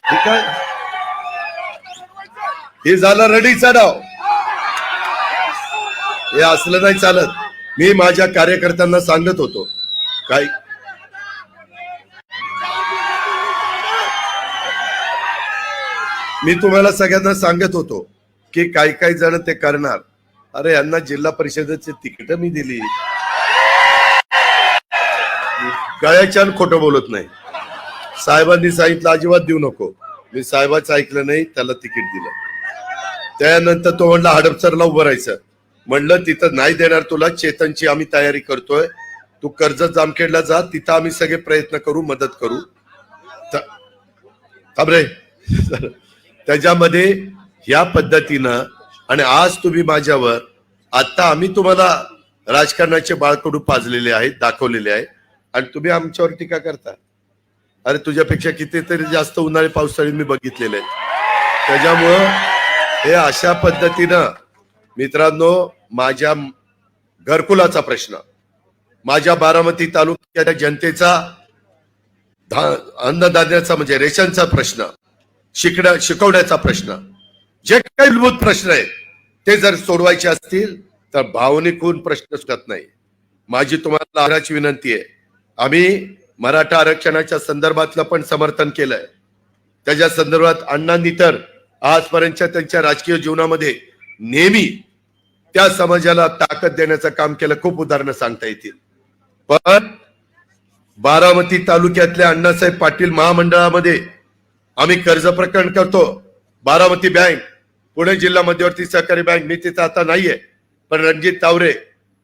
ठीक आहे, हे झालं रडीचा डाव, हे असलं नाही चालत. मी माझ्या कार्यकर्त्यांना सांगत होतो काय मी तुम्हाला सगळ्यांना सांगत होतो की काही काही जण ते करणार. अरे यांना जिल्हा परिषदेची तिकीट मी दिली, गळ्याच्या खोटं बोलत नाही. साहेबांनी सांगितलं अजिबात देऊ नको, मी साहेबाचं ऐकलं नाही, त्याला तिकीट दिलं. त्यानंतर तो म्हणला हडपसरला उभं राहायचं. म्हणलं तिथं नाही देणार तुला, चेतनची आम्ही तयारी करतोय, तू कर्जत जामखेडला जा, तिथं आम्ही सगळे प्रयत्न करू, मदत करू. रे त्याच्यामध्ये ह्या पद्धतीनं आणि आज तुम्ही माझ्यावर, आता आम्ही तुम्हाला राजकारणाचे बाळकडू पाजलेले आहेत, दाखवलेले आहे, आणि तुम्ही आमच्यावर टीका करता. अरे तुझ्यापेक्षा कितीतरी जास्त उन्हाळी पावसाळी मी बघितलेले आहेत. त्याच्यामुळं हे अशा पद्धतीनं मित्रांनो, माझ्या घरकुलाचा प्रश्न, माझ्या बारामती तालुक्याच्या जनतेचा अन्नधान्याचा म्हणजे रेशनचा प्रश्न, शिकवण्याचा प्रश्न, जे काही मूलभूत प्रश्न आहेत ते जर सोडवायचे असतील तर भावनिक होऊन प्रश्न सुटत नाही. माझी तुम्हाला आग्रहाची विनंती आहे, आम्ही मराठा आरक्षणाच्या संदर्भातलं पण समर्थन केलंय. त्याच्या संदर्भात अण्णांनी तर आजपर्यंतच्या त्यांच्या राजकीय जीवनामध्ये नेहमी त्या समाजाला ताकद देण्याचं काम केलं. खूप उदाहरणं सांगता येतील. पण बारामती तालुक्यातल्या अण्णासाहेब पाटील महामंडळामध्ये आम्ही कर्ज प्रकरण करतो. बारामती बँक, पुणे जिल्हा मध्यवर्ती सहकारी बँक, मी तिथं आता नाहीये, पण रणजित तावरे,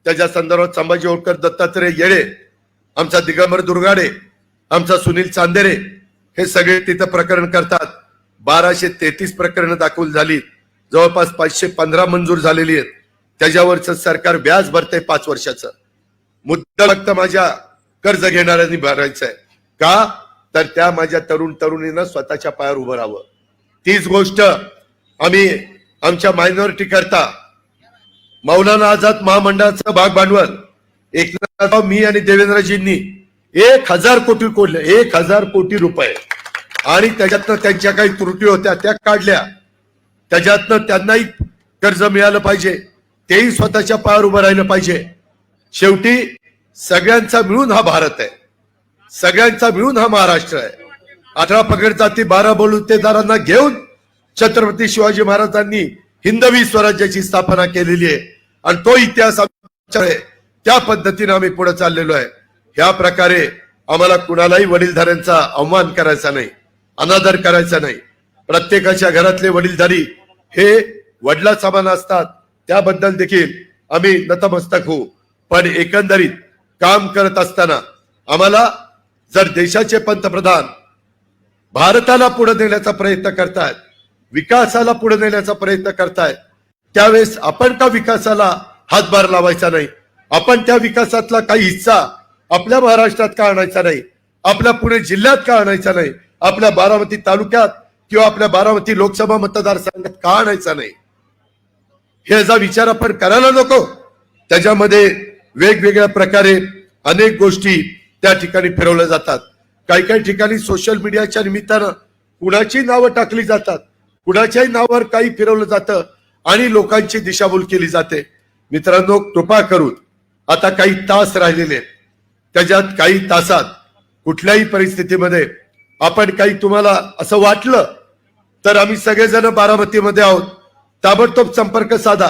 त्याच्या संदर्भात संभाजी होळकर, दत्तात्रय येळे, आमचा दिगंबर दुर्गाडे, आमचा सुनील चांदेरे, हे सगळे तिथं प्रकरण करतात. 1233 प्रकरणं दाखल झाली, जवळपास 515 मंजूर झालेली आहेत. त्याच्यावरचं सरकार व्याज भरतंय 5 वर्षाचं. मुद्दा फक्त माझ्या कर्ज घेणाऱ्यांनी भरायचं आहे. का तर त्या माझ्या तरुण तरुणींना स्वतःच्या पायावर उभं राहावं. तीच गोष्ट आम्ही आमच्या मायनॉरिटी करता मौलाना आझाद महामंडळाचं भाग भांडवल एकनाथराव, मी आणि देवेंद्रजींनी 1000 कोटी कोडले, 1000 कोटी रुपये, आणि त्याच्यातनं त्यांच्या काही त्रुटी होत्या त्या काढल्या. त्याच्यातनं त्यांनाही कर्ज मिळालं पाहिजे, तेही स्वतःच्या पायावर उभं राहिलं पाहिजे. शेवटी सगळ्यांचा मिळून हा भारत आहे, सगळ्यांचा मिळून हा महाराष्ट्र आहे. 18 पगड जाती 12 बलुतेदारांना घेऊन छत्रपती शिवाजी महाराजांनी हिंदवी स्वराज्याची स्थापना केलेली आहे, आणि तो इतिहास आहे. त्या पद्धतीने आम्ही पुढे चाललेलो आहे. ह्या प्रकारे आम्हाला कुणालाही वडीलधाऱ्यांचा अवमान करायचा नाही, अनादर करायचा नाही. प्रत्येकाच्या घरातले वडीलधारी हे वडिला समान असतात, त्याबद्दल देखील आम्ही नतमस्तक होऊ. पण एकंदरीत काम करत असताना आम्हाला जर देशाचे पंतप्रधान भारताला पुढे नेण्याचा प्रयत्न करतायत, विकासाला पुढे नेण्याचा प्रयत्न करतायत, त्यावेळेस आपण का विकासाला हातभार लावायचा नाही? आपण त्या विकासातला काही हिस्सा आपल्या महाराष्ट्रात का आणायचा नाही? आपल्या पुणे जिल्ह्यात का आणायचा नाही? आपल्या बारामती तालुक्यात किंवा आपल्या बारामती लोकसभा मतदारसंघात का आणायचा नाही? ह्याचा विचार आपण करायला नको. त्याच्यामध्ये वेगवेगळ्या प्रकारे अनेक गोष्टी त्या ठिकाणी फिरवल्या जातात. काही काही ठिकाणी सोशल मीडियाच्या निमित्तानं कुणाची नावं टाकली जातात, कुणाच्याही नावावर काही फिरवलं जातं आणि लोकांची दिशाभूल केली जाते. मित्रांनो, कृपा करून आता काही तास राहिलेले, त्याच्यात काही तासात कुठल्याही परिस्थितीमध्ये आपण काही तुम्हाला असं वाटलं तर आम्ही सगळेजण बारामतीमध्ये आहोत, ताबडतोब संपर्क साधा.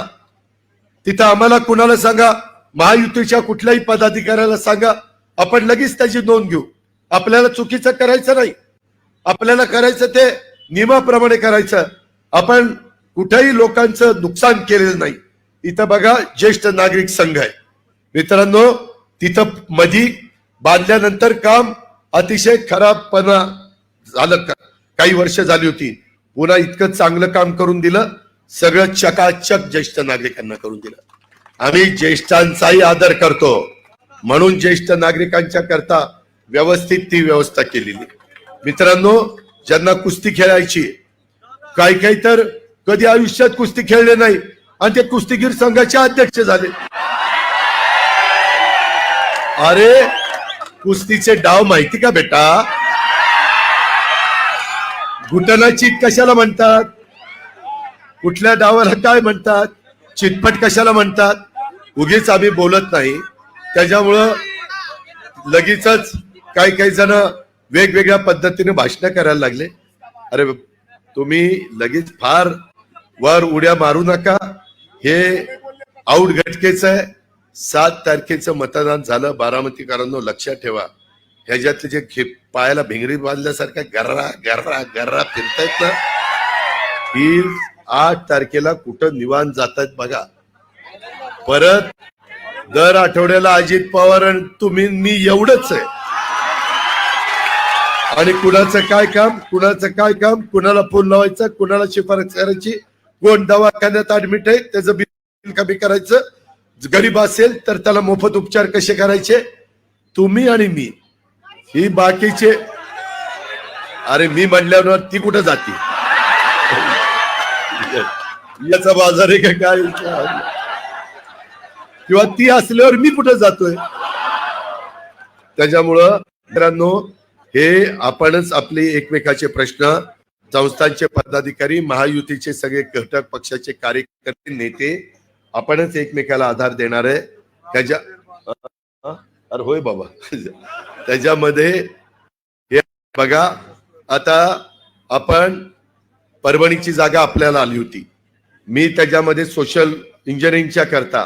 तिथं आम्हाला कुणाला सांगा, महायुतीच्या कुठल्याही पदाधिकाऱ्याला सांगा, आपण लगेच त्याची नोंद घेऊ. आपल्याला चुकीचं करायचं नाही, आपल्याला करायचं ते नियमाप्रमाणे करायचं. आपण कुठेही लोकांचं नुकसान केलेलं नाही. इथं बघा ज्येष्ठ नागरिक संघ आहे मित्रांनो, तिथं मधी बांधल्यानंतर काम अतिशय खराबपणा झालं, काही वर्ष झाली होती. पुन्हा इतकं चांगलं काम करून दिलं, सगळं चकाचक ज्येष्ठ नागरिकांना करून दिलं. आम्ही ज्येष्ठांचाही आदर करतो, म्हणून ज्येष्ठ नागरिकांच्या करता व्यवस्थित ती व्यवस्था केलेली. मित्रांनो, ज्यांना कुस्ती खेळायची, काही काही तर कधी आयुष्यात कुस्ती खेळले नाही आणि ते कुस्तीगीर संघाचे अध्यक्ष झाले. अरे कुस्तीचे डाव माहिती का बेटा? घुटना चीत कशाला म्हणतात? कुठल्या डावाला काय म्हणतात? चितपट कशाला म्हणतात? उगीच आम्ही बोलत नाही. त्याच्यामुळं लगेचच काही जण वेगवेगळ्या पद्धतीने भाषण करायला लागले. अरे तुम्ही लगेच फार वर उड्या मारू नका. हे आऊट घटकेचं आहे. 7 तारखेचं मतदान झालं. बारामतीकरांनो लक्षात ठेवा, ह्याच्यातले जे पायाला भिंगरी बांधल्यासारखा गर्रा गर्रा गर्रा फिरतायत ना, ही 8 तारखेला कुठं निवांत जातायत बघा. परत दर आठवड्याला अजित पवार आणि तुम्ही मी एवढंच आहे. आणि कुणाचं काय काम, कुणाला फोन लावायचा, कुणाला शिफारस करायची, कोण दवाखान्यात ऍडमिट आहे त्याचं बिल कमी करायचं, गरीब असेल तर त्याला मोफत उपचार कसे करायचे, तुम्ही आणि मी. ही बाकीचे अरे मी म्हणल्यावर ती कुठं जाते, याचा बाजार आहे का काय, किंवा ती असल्यावर मी कुठं जातोय. त्याच्यामुळं मित्रांनो, हे आपणच आपले एकमेकाचे प्रश्न, संस्थांचे पदाधिकारी, महायुतीचे सगळे घटक पक्षाचे कार्यकर्ते, नेते, आपणच एकमेकाला आधार देणार आहे. त्याच्या अरे होय बाबा, त्याच्यामध्ये हे बघा, आता आपण परभणीची जागा आपल्याला आली होती. मी त्याच्यामध्ये सोशल इंजिनिअरिंगच्या करता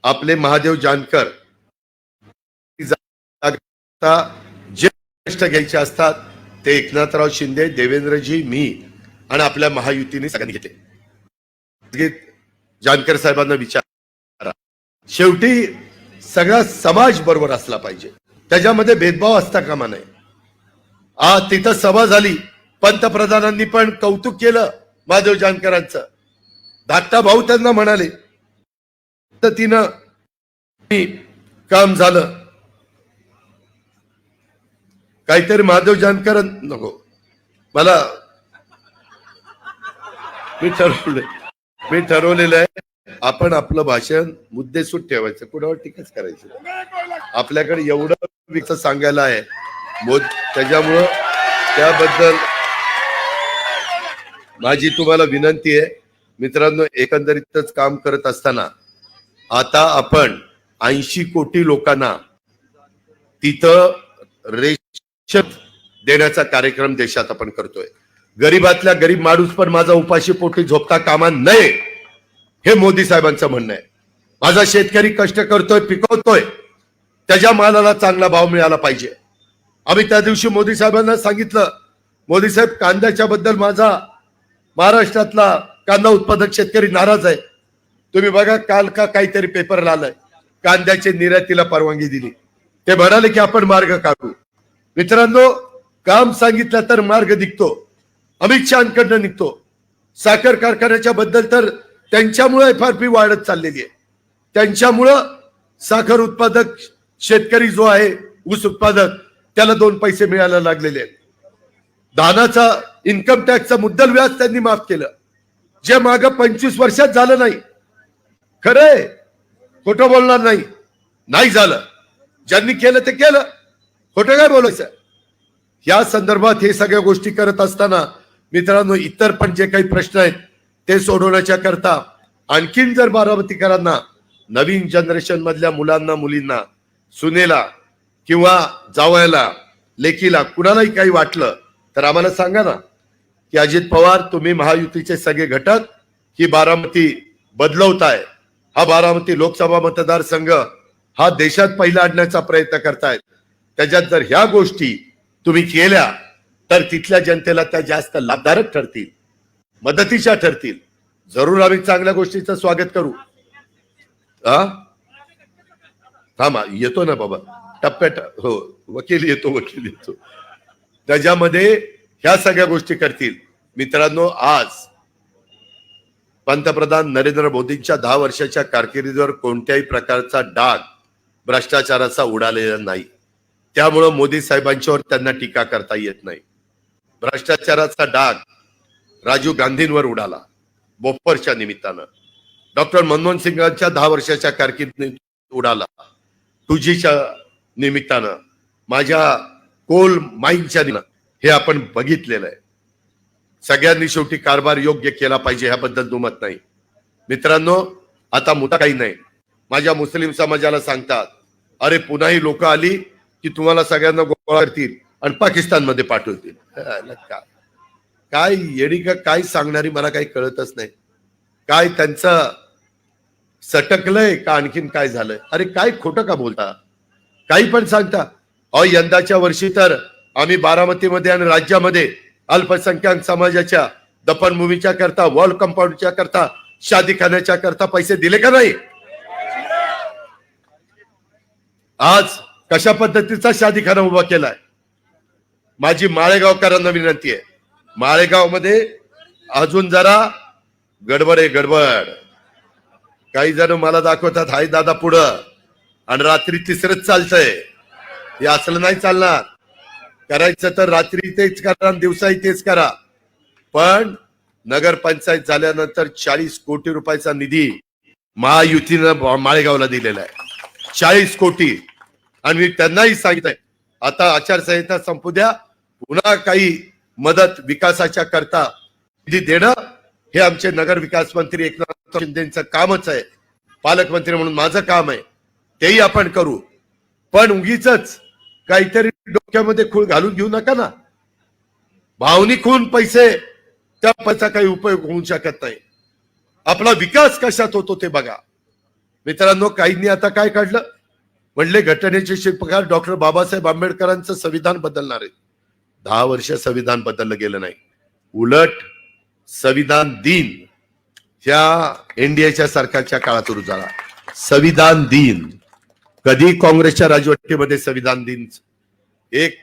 आपले महादेव जानकर जे कष्ट घ्यायचे असतात ते एकनाथराव शिंदे, देवेंद्रजी, मी आणि आपल्या महायुतीने सगळ्यांनी घेतले. जानकर साहेबांना विचारा, शेवटी सगळा समाज बरोबर असला पाहिजे, त्याच्यामध्ये भेदभाव असता कामा नये. तिथं सभा झाली, पंतप्रधानांनी पण कौतुक केलं महादेव जानकरांचं. धाकटा भाऊ त्यांना म्हणाले, तिनं काम झालं. काहीतरी महादेव जानकर नको मला, मी ठरवलेलं आहे, आपण आपलं भाषण मुद्देसूद ठेवायचं, कुणावर टीकाच करायची. आपल्याकडे एवढं विकत सांगायला आहे, त्याच्यामुळं त्याबद्दल माझी तुम्हाला विनंती आहे मित्रांनो. एकंदरीतच काम करत असताना आता आपण 80 कोटी लोकांना तिथं रेशन देण्याचा कार्यक्रम देशात आपण करतोय. गरीबातल्या गरीब माणूस पण माझा उपाशी पोटी झोपता कामा नये, हे मोदी साहेबांचं म्हणणं आहे. माझा शेतकरी कष्ट करतोय, पिकवतोय, त्याच्या मालाला चांगला भाव मिळाला पाहिजे. आम्ही त्या दिवशी मोदी साहेबांना सांगितलं, मोदी साहेब कांद्याच्या बद्दल माझा महाराष्ट्रातला कांदा उत्पादक शेतकरी नाराज आहे. तुम्ही बघा, काल का काहीतरी पेपर आलाय, कांद्याच्या निर्यातीला परवानगी दिली. ते म्हणाले की आपण मार्ग काढू. मित्रांनो, काम सांगितलं तर मार्ग निघतो, अमित शहाकडनं निघतो. साखर कारखान्याच्या बद्दल तर त्यांच्यामुळे FRP वाढत चाललेली आहे. त्यांच्यामुळं साखर उत्पादक शेतकरी जो आहे, ऊस उत्पादक, त्याला 2 पैसे मिळायला लागलेले आहेत. धानाचा इन्कम टॅक्सचा मुद्दल व्याज त्यांनी माफ केलं, जे माग 25 वर्षात झालं नाही. खरंय, खोटं बोलणार नाही झालं. ज्यांनी केलं ते केलं, खोटं काय बोलायचं. या संदर्भात हे सगळ्या गोष्टी करत असताना मित्रांनो, इतर पण जे काही प्रश्न आहेत ते सोडवण्याच्या करता आणखीन जर बारामतीकरांना, नवीन जनरेशन मधल्या मुलांना, मुलींना, सुनेला किंवा जावयाला, लेकीला, कुणालाही काही वाटलं तर आम्हाला सांगा ना, की अजित पवार, तुम्ही महायुतीचे सगळे घटक ही बारामती बदलवताय. हा बारामती लोकसभा मतदारसंघ हा देशात पहिला आणण्याचा प्रयत्न करतायत. त्याच्यात जर ह्या गोष्टी तुम्ही केल्या तर तिथल्या जनतेला त्या जास्त लाभदायक ठरतील, मदतीच्या ठरतील. जरूर आम्ही चांगल्या गोष्टीचं स्वागत करू. थांबा, येतो ना बाबा टप्प्यात. हो, वकील येतो. त्याच्यामध्ये ह्या सगळ्या गोष्टी करतील. मित्रांनो, आज पंतप्रधान नरेंद्र मोदींच्या 10 वर्षाच्या कारकिर्दीवर कोणत्याही प्रकारचा डाग भ्रष्टाचाराचा उडालेला नाही. त्यामुळं मोदी साहेबांच्यावर त्यांना टीका करता येत नाही. भ्रष्टाचाराचा डाग राजीव गांधींवर उडाला बोफोरच्या निमित्तानं, डॉक्टर मनमोहन सिंगांच्या 10 वर्षाच्या कारकिर्दीत उडाला, 2Gच्या निमित्तानं, माझ्या कोल माईनच्या निमित्तानं. हे आपण बघितलेलं आहे. सगळ्यांनी शेवटी कारभार योग्य केला पाहिजे, ह्याबद्दल दुमत नाही. मित्रांनो, आता मुद्दा काही नाही. माझ्या मुस्लिम समाजाला सांगतात, अरे पुन्हा ही लोक आली की तुम्हाला सगळ्यांना गोळा करतील आणि पाकिस्तानमध्ये पाठवतील. काय येडी का काय सांगणारी मला काही कळतच नाही. काय त्यांचं सटकलंय का आणखीन काय झालंय? अरे काय खोटं का बोलता, काही पण सांगता. यंदाच्या वर्षी तर आम्ही बारामतीमध्ये आणि राज्यामध्ये अल्पसंख्याक समाजाच्या दफनभूमीच्या करता, वॉल कंपाऊंडच्या करता, शादीखान्याच्या करता पैसे दिले का नाही? आज कशा पद्धतीचा शादीखाना उभा केलाय? माझी माळेगावकरांना विनंती आहे, माळेगाव मध्ये अजून जरा गडबड आहे, गडबड. काही जण मला दाखवतात हाय दादा पुढं आणि रात्री तिसरंच चालतंय. हे असलं नाही चालणार. करायचं तर रात्री तेच करा आणि दिवसाही तेच करा. पण नगरपंचायत झाल्यानंतर 40 कोटी रुपयाचा निधी महायुतीनं माळेगावला दिलेला आहे. 40 कोटी. आणि मी त्यांनाही सांगितलंय आता आचारसंहिता संपू द्या, पुन्हा काही मदत विकासाच्या करता निधी देणं हे आमचे नगर विकास मंत्री एकनाथ शिंदेचं कामच आहे. पालकमंत्री म्हणून माझं काम आहे, तेही आपण करू. पण उगीचच काहीतरी डोक्यामध्ये खूळ घालून घेऊ नका ना. भावनिक होऊन पैसे, त्या पैसा काही उपयोग होऊ शकत नाही. आपला विकास कशात होतो ते बघा. मित्रांनो, काहींनी आता काय काढलं, म्हणले घटनेचे शिल्पकार डॉक्टर बाबासाहेब आंबेडकरांचं संविधान बदलणार आहे. 10 वर्ष संविधान बदललं गेलं नाही. उलट संविधान दिन ह्या एनडीएच्या सरकारच्या काळात सुरू झाला. संविधान दिन कधी काँग्रेसच्या राजवटीमध्ये संविधान दिन एक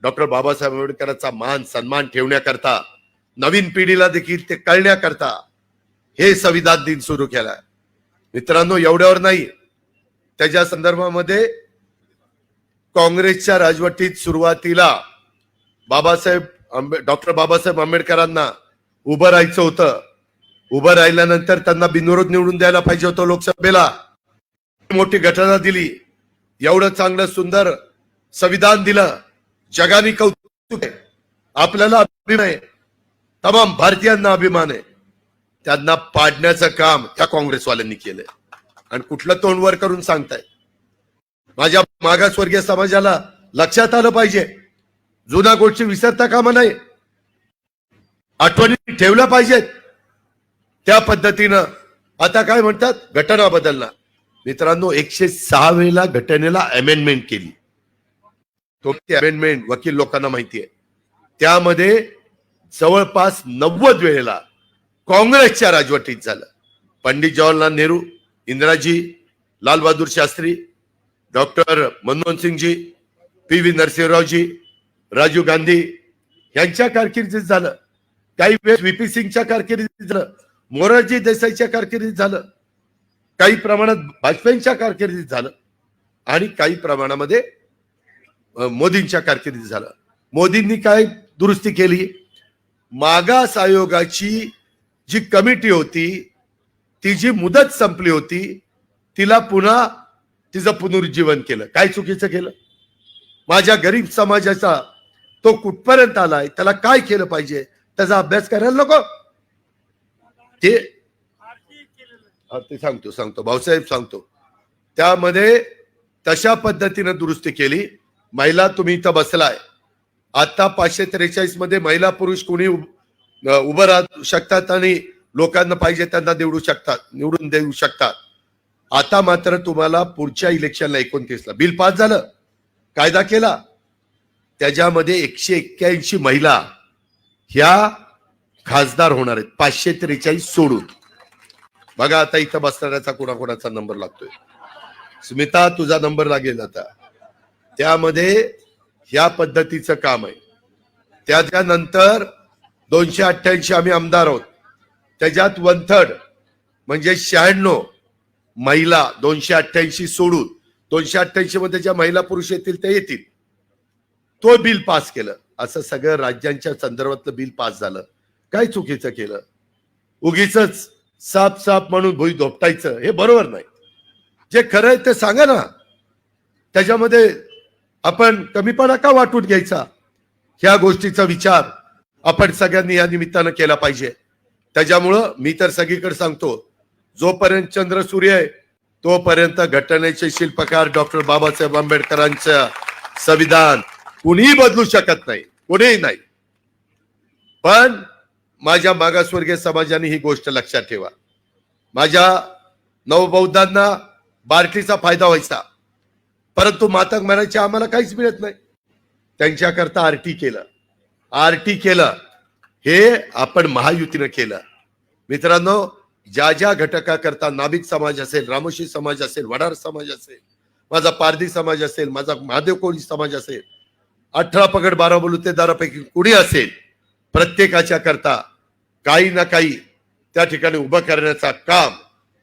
डॉक्टर बाबासाहेब आंबेडकरांचा मान सन्मान ठेवण्याकरता, नवीन पिढीला देखील ते कळण्याकरता हे संविधान दिन सुरू केला. मित्रांनो, एवढ्यावर नाही, त्याच्या संदर्भामध्ये काँग्रेसच्या राजवटीत सुरुवातीला डॉक्टर बाबासाहेब आंबेडकरांना उभं राहायचं होतं. उभं राहिल्यानंतर त्यांना बिनविरोध निवडून द्यायला पाहिजे होतं लोकसभेला. मोठी घटना दिली, एवढं चांगलं सुंदर संविधान दिलं, जगाने कौतुक आहे, आपल्याला अभिमान आहे, तमाम भारतीयांना अभिमान आहे. त्यांना पाडण्याचं काम त्या काँग्रेसवाल्यांनी केलंय. आणि कुठलं तोंड वर करून सांगताय? माझ्या मागासवर्गीय समाजाला लक्षात आलं पाहिजे, जुना गोष्टी विसरता कामा नाही, आठवणी ठेवल्या पाहिजेत. त्या पद्धतीनं आता काय म्हणतात, घटना बदलणार. मित्रांनो, 106 वेळेला घटनेला अमेंडमेंट केली. तो अमेंडमेंट वकील लोकांना माहिती आहे. त्यामध्ये जवळपास 90 वेळेला काँग्रेसच्या राजवटीत झालं. पंडित जवाहरलाल नेहरू, इंदिराजी, लालबहादूर शास्त्री, डॉक्टर मनमोहन सिंगजी, PV नरसिंहरावजी, राजीव गांधी यांच्या कारकिर्दीत झालं. काही वेळेस VP सिंगच्या कारकिर्दीत झालं, मोरारजी देसाईच्या कारकिर्दीत झालं, काही प्रमाणात वाजपेयींच्या कारकिर्दीत झालं आणि काही प्रमाणामध्ये मोदींच्या कारकिर्दीत झालं. मोदींनी काय दुरुस्ती केली, मागास आयोगाची जी कमिटी होती, ती जी मुदत संपली होती, तिला पुन्हा तिचं पुनरुज्जीवन केलं. काय चुकीचं केलं? माझ्या गरीब समाजाचा तो कुठपर्यंत आलाय, त्याला काय केलं पाहिजे, त्याचा अभ्यास करायला नको? ते सांगतो भाऊसाहेब सांगतो. त्यामध्ये तशा पद्धतीने दुरुस्ती केली. महिला, तुम्ही इथं बसलाय, आता 543 मध्ये महिला पुरुष कोणी उभं राहू शकतात आणि लोकांना पाहिजे त्यांना निवडून देऊ शकतात. आता मात्र तुम्हाला पुढच्या इलेक्शनला 29ला बिल पास झालं, कायदा केला, त्याच्यामध्ये 181 महिला ह्या खासदार होणार आहेत, 543 सोडून. बघा आता इथं बसणाऱ्याचा कोणाकोणाचा नंबर लागतोय. स्मिता, तुझा नंबर लागेल आता. त्यामध्ये ह्या पद्धतीचं काम आहे. त्याच्यानंतर 288 आम्ही आमदार आहोत, त्याच्यात 1/3 म्हणजे 96 महिला, 288 सोडून 288 मध्ये ज्या महिला पुरुष येतील ते येतील. तो बिल पास केलं. असं सगळं राज्यांच्या संदर्भातलं बिल पास झालं. काय चुकीचं केलं? उगीच साप म्हणून भुई धोपटायचं हे बरोबर नाही. जे खरं आहे ते सांगा ना. त्याच्यामध्ये आपण कमीपणा का वाटून घ्यायचा? ह्या गोष्टीचा विचार आपण सगळ्यांनी या निमित्तानं केला पाहिजे. त्याच्यामुळं मी तर सगळीकडे सांगतो, जोपर्यंत चंद्र सूर्य आहे तोपर्यंत घटनेचे शिल्पकार डॉक्टर बाबासाहेब आंबेडकरांच्या संविधान कुणीही बदलू शकत नाही, कोणीही नाही. पण माझ्या मागासवर्गीय समाजाने ही गोष्ट लक्षात ठेवा. माझ्या नवबौद्धांना बार्टीचा फायदा व्हायचा, परंतु मातंग म्हणायचे आम्हाला काहीच मिळत नाही. त्यांच्याकरता आरटी केलं. हे आपण महायुतीनं केलं. मित्रांनो, ज्या ज्या घटकाकरता नाभिक समाज असेल, रामोशी समाज असेल, वडार समाज असेल, माझा पारधी समाज असेल, माझा महादेव कोळी समाज असेल, 18 पगड 12 बलुतेदारापैकी कुणी असेल, प्रत्येकाच्या करता काही ना काही त्या ठिकाणी उभं करण्याचा काम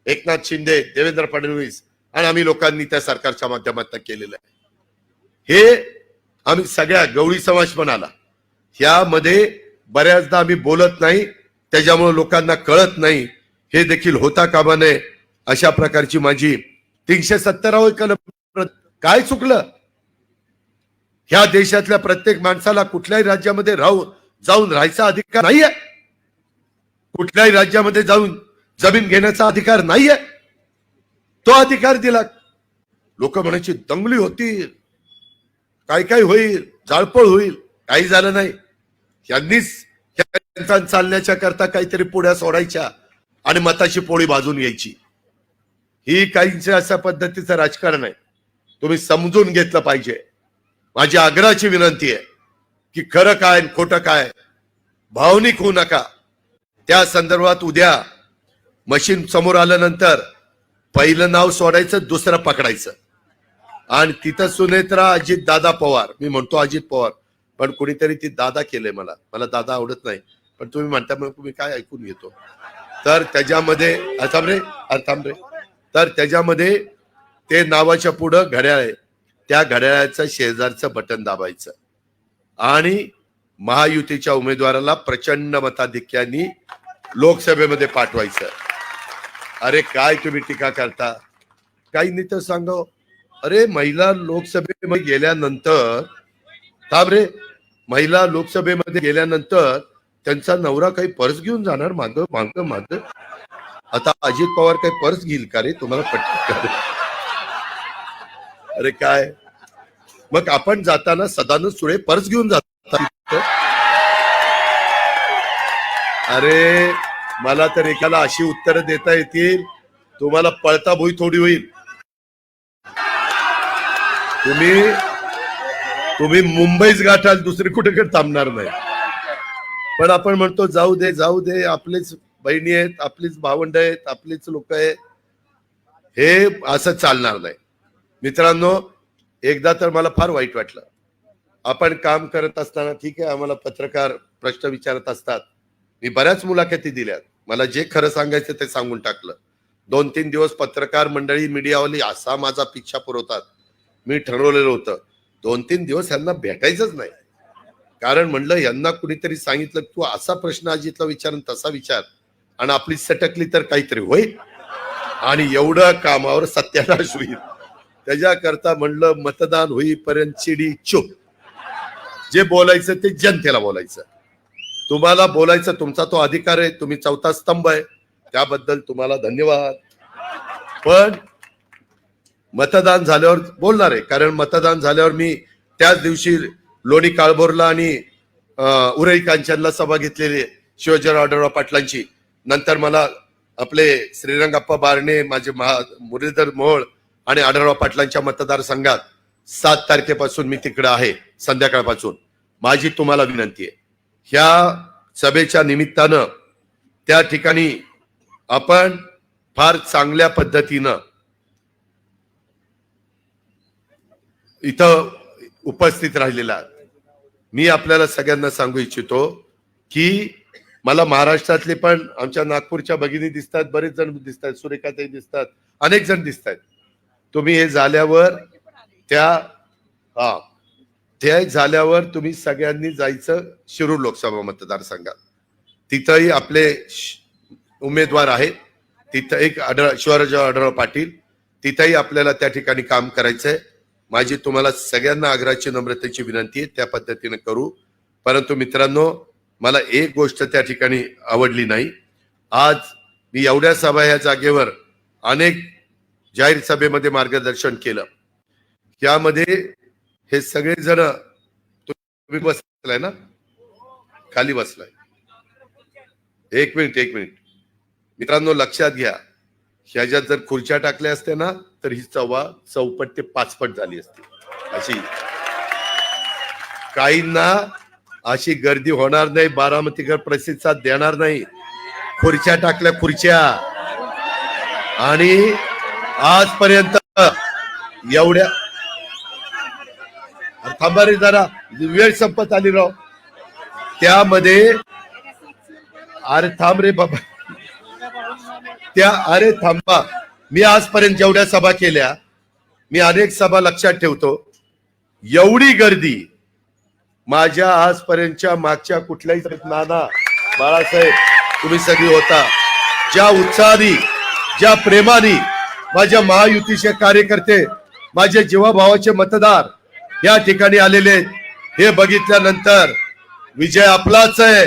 एकनाथ शिंदे, देवेंद्र फडणवीस आणि आम्ही लोकांनी त्या सरकारच्या माध्यमातून केलेलं आहे. हे आम्ही सगळ्या गवळी समाज पण आला, यामध्ये बऱ्याचदा आम्ही बोलत नाही, त्याच्यामुळे लोकांना कळत नाही, हे देखील होता कामा नये. अशा प्रकारची माझी 370 कलम. काय चुकलं? ह्या देशातल्या प्रत्येक माणसाला कुठल्याही राज्यामध्ये जाऊन राहायचा अधिकार नाहीये, कुठल्याही राज्यामध्ये जाऊन जमीन घेण्याचा अधिकार नाहीये. तो अधिकार दिला. लोक म्हणायची दंगली होतील, काय काय होईल, जाळपोळ होईल. काही झालं नाही. यांनीच चालण्याच्या करता काहीतरी पुढ्या सोडायच्या आणि मताची पोळी बाजून यायची. ही काहींच्या अशा पद्धतीचं राजकारण आहे. तुम्ही समजून घेतलं पाहिजे. माझी आग्रहाची विनंती आहे की खरं काय खोटं काय भावनिक होऊ नका. त्या संदर्भात उद्या मशीन समोर आल्यानंतर पहिलं नाव सोडायचं, दुसरं पकडायचं आणि तिथं सुनेत्रा अजित दादा पवार. मी म्हणतो अजित पवार, पण कोणीतरी ती दादा केलंय. मला दादा आवडत नाही, पण तुम्ही म्हणता मग मी काय ऐकून घेतो. तर त्याच्यामध्ये तर त्याच्यामध्ये ते नावाच्या पुढं घड्याळ आहे, त्या घड्याळाचं शेजारचं बटन दाबायचं आणि महायुतीच्या उमेदवाराला प्रचंड मताधिक्याने लोकसभेमध्ये पाठवायचं. अरे काय तुम्ही टीका करता? काही नाही तर सांगा. अरे महिला लोकसभेमध्ये गेल्यानंतर महिला लोकसभेमध्ये गेल्यानंतर त्यांचा नवरा काही पर्स घेऊन जाणार माग. आता अजित पवार काही पर्स घेईल का रे? तुम्हाला पटकन. अरे काय मग आपण जाताना सदानंद सुळे पर्स घेऊन जातात. अरे मला तर एकाला अशी उत्तरं देता येतील, तुम्हाला पळता भुई थोडी होईल. तुम्ही मुंबईच गाठाल, दुसरी कुठे थांबणार नाही. पण आपण म्हणतो जाऊ दे, आपलेच बहिणी आहेत, आपलीच भावंड आहेत, आपलीच लोक आहेत. हे असं चालणार नाही. मित्रांनो, एकदा तर मला फार वाईट वाटलं. आपण काम करत असताना ठीक आहे, आम्हाला पत्रकार प्रश्न विचारत असतात. मी बऱ्याच मुलाखती दिल्यात. मला जे खरं सांगायचं ते सांगून टाकलं. 2-3 दिवस पत्रकार मंडळी, मीडियावाली असा माझा पिच्छा पुरवतात. मी ठरवलेलं होतं 2-3 दिवस यांना भेटायचंच नाही. कारण म्हणलं यांना कुणीतरी सांगितलं तू असा प्रश्न अजितला विचार तसा विचार आणि आपली सटकली तर काहीतरी होईल आणि एवढं कामावर सत्यानाश होईल. त्याच्याकरता म्हणलं मतदान होईपर्यंत चिडी चुप. जे बोलायचं ते जनतेला बोलायचं. तुम्हाला बोलायचं तुमचा तो अधिकार आहे. तुम्ही चौथा स्तंभ आहे, त्याबद्दल तुम्हाला धन्यवाद. पण मतदान झाल्यावर बोलणार आहे. कारण मतदान झाल्यावर मी त्याच दिवशी लोणी काळभोरला आणि उरई कांचनला सभा घेतलेली शिवाजीराव आढळराव पाटलांची. नंतर मला आपले श्रीरंगप्पा बारणे, माझे मुरलीधर मोहोळ आणि आढळराव पाटलांच्या मतदारसंघात 7 तारखेपासून मी तिकडे आहे संध्याकाळपासून. माझी तुम्हाला विनंती आहे, ह्या सभेच्या निमित्तानं त्या ठिकाणी आपण फार चांगल्या पद्धतीनं इथं उपस्थित राहिलेला. मी आपल्याला सगळ्यांना सांगू इच्छितो की मला महाराष्ट्रातले पण आमच्या नागपूरच्या भगिनी दिसतात, बरेच जण दिसतात, सुरेखाताई दिसतात, अनेक जण दिसतात. तुम्ही हे झाल्यावर ते झाल्यावर तुम्ही सगळ्यांनी जायचं शिरूर लोकसभा मतदारसंघात. तिथंही आपले उमेदवार आहेत. तिथं एक शिवाजीराव आढळराव पाटील, तिथंही आपल्याला त्या ठिकाणी काम करायचंय. माझी तुम्हाला सगळ्यांना आग्रहाची नम्रतेची विनंती आहे, त्या पद्धतीने करू. परंतु मित्रांनो, मला एक गोष्ट त्या ठिकाणी आवडली नाही. आज मी एवढ्या सभा या जागेवर अनेक जाहीर सभेमध्ये मार्गदर्शन केलं. यामध्ये हे सगळे जण तुम्ही बसलाय ना, खाली बसलाय. एक मिनिट मित्रांनो, लक्षात घ्या, ह्याच्यात जर खुर्च्या टाकल्या असत्या ना तर ही चौपट ते 5 पट झाली असती. अशी काहींना अशी गर्दी होणार नाही, बारामतीकर प्रतिसाद देणार नाही. खुर्च्या टाकल्या, खुर्च्या. आणि आजपर्यंत एवढ्या, थांबा रे जरा, वेळ संपत आली राव. त्यामध्ये अरे थांब रे बाबा, अरे थांबा. मी आजपर्यंत जेवढ्या सभा केल्या, मी अनेक सभा लक्षात ठेवतो, एवढी गर्दी माझ्या आजपर्यंतच्या मागच्या कुठल्याही सभेत, नाना बाळासाहेब तुम्ही सगळी होता, ज्या उत्साहाने, ज्या प्रेमाने माझ्या महायुतीचे कार्यकर्ते, माझे जीवाभावाचे मतदार या ठिकाणी आलेले आहेत, हे बघितल्यानंतर विजय आपलाच आहे.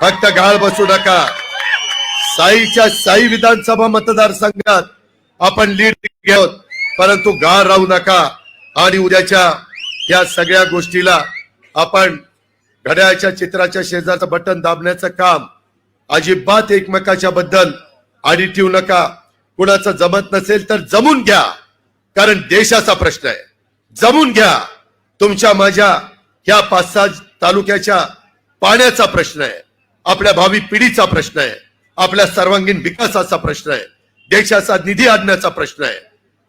फक्त गाळ बसू नका. साईच्या साई विधानसभा मतदारसंघात आपण लीड घेऊ, परंतु गाळ राहू नका. आणि उद्याच्या या सगळ्या गोष्टीला आपण घड्याळाच्या चित्राच्या शेजारचं बटन दाबण्याचं काम, अजिबात एकमेकाच्या बद्दल आडी ठेवू नका. कुणाचं जमत नसेल तर जमून घ्या, कारण देशाचा प्रश्न आहे. जमून घ्या. तुमच्या माझ्या ह्या 5-6 तालुक्याच्या पाण्याचा प्रश्न आहे, आपल्या भावी पिढीचा प्रश्न आहे, आपल्या सर्वांगीण विकासाचा प्रश्न आहे, देशाचा निधी आणण्याचा प्रश्न आहे,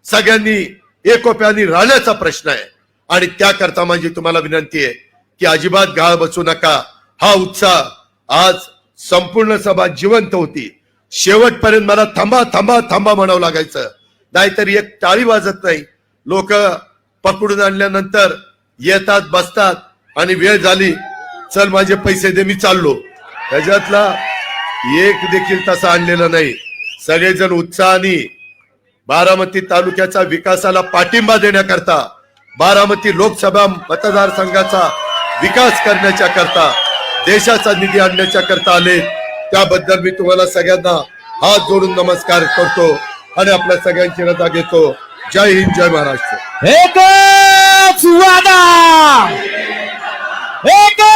सगळ्यांनी एकोप्याने राहण्याचा प्रश्न आहे. आणि त्याकरता माझी तुम्हाला विनंती आहे की अजिबात गाळ बसू नका. हा उत्साह आज संपूर्ण सभा जिवंत होती. शेवटपर्यंत मला थांबा थांबा थांबा म्हणावं लागायचं, नाहीतर एक टाळी वाजत नाही. लोक पकडून आणल्यानंतर येतात, बसतात, आणि वेळ झाली, चल माझे पैसे दे, मी चाललो. त्याच्यातला एक देखील तसा आणलेला नाही. सगळेजण उत्साहाने बारामती तालुक्याचा विकासाला पाठिंबा देण्याकरता, बारामती लोकसभा मतदारसंघाचा विकास करण्याच्या करता, देशाचा निधी आणण्याच्या करता आले. त्याबद्दल मी तुम्हाला सगळ्यांना हात जोडून नमस्कार करतो आणि आपल्या सगळ्यांची रजा घेतो. जय हिंद, जय महाराष्ट्र. एकच वादा, एकच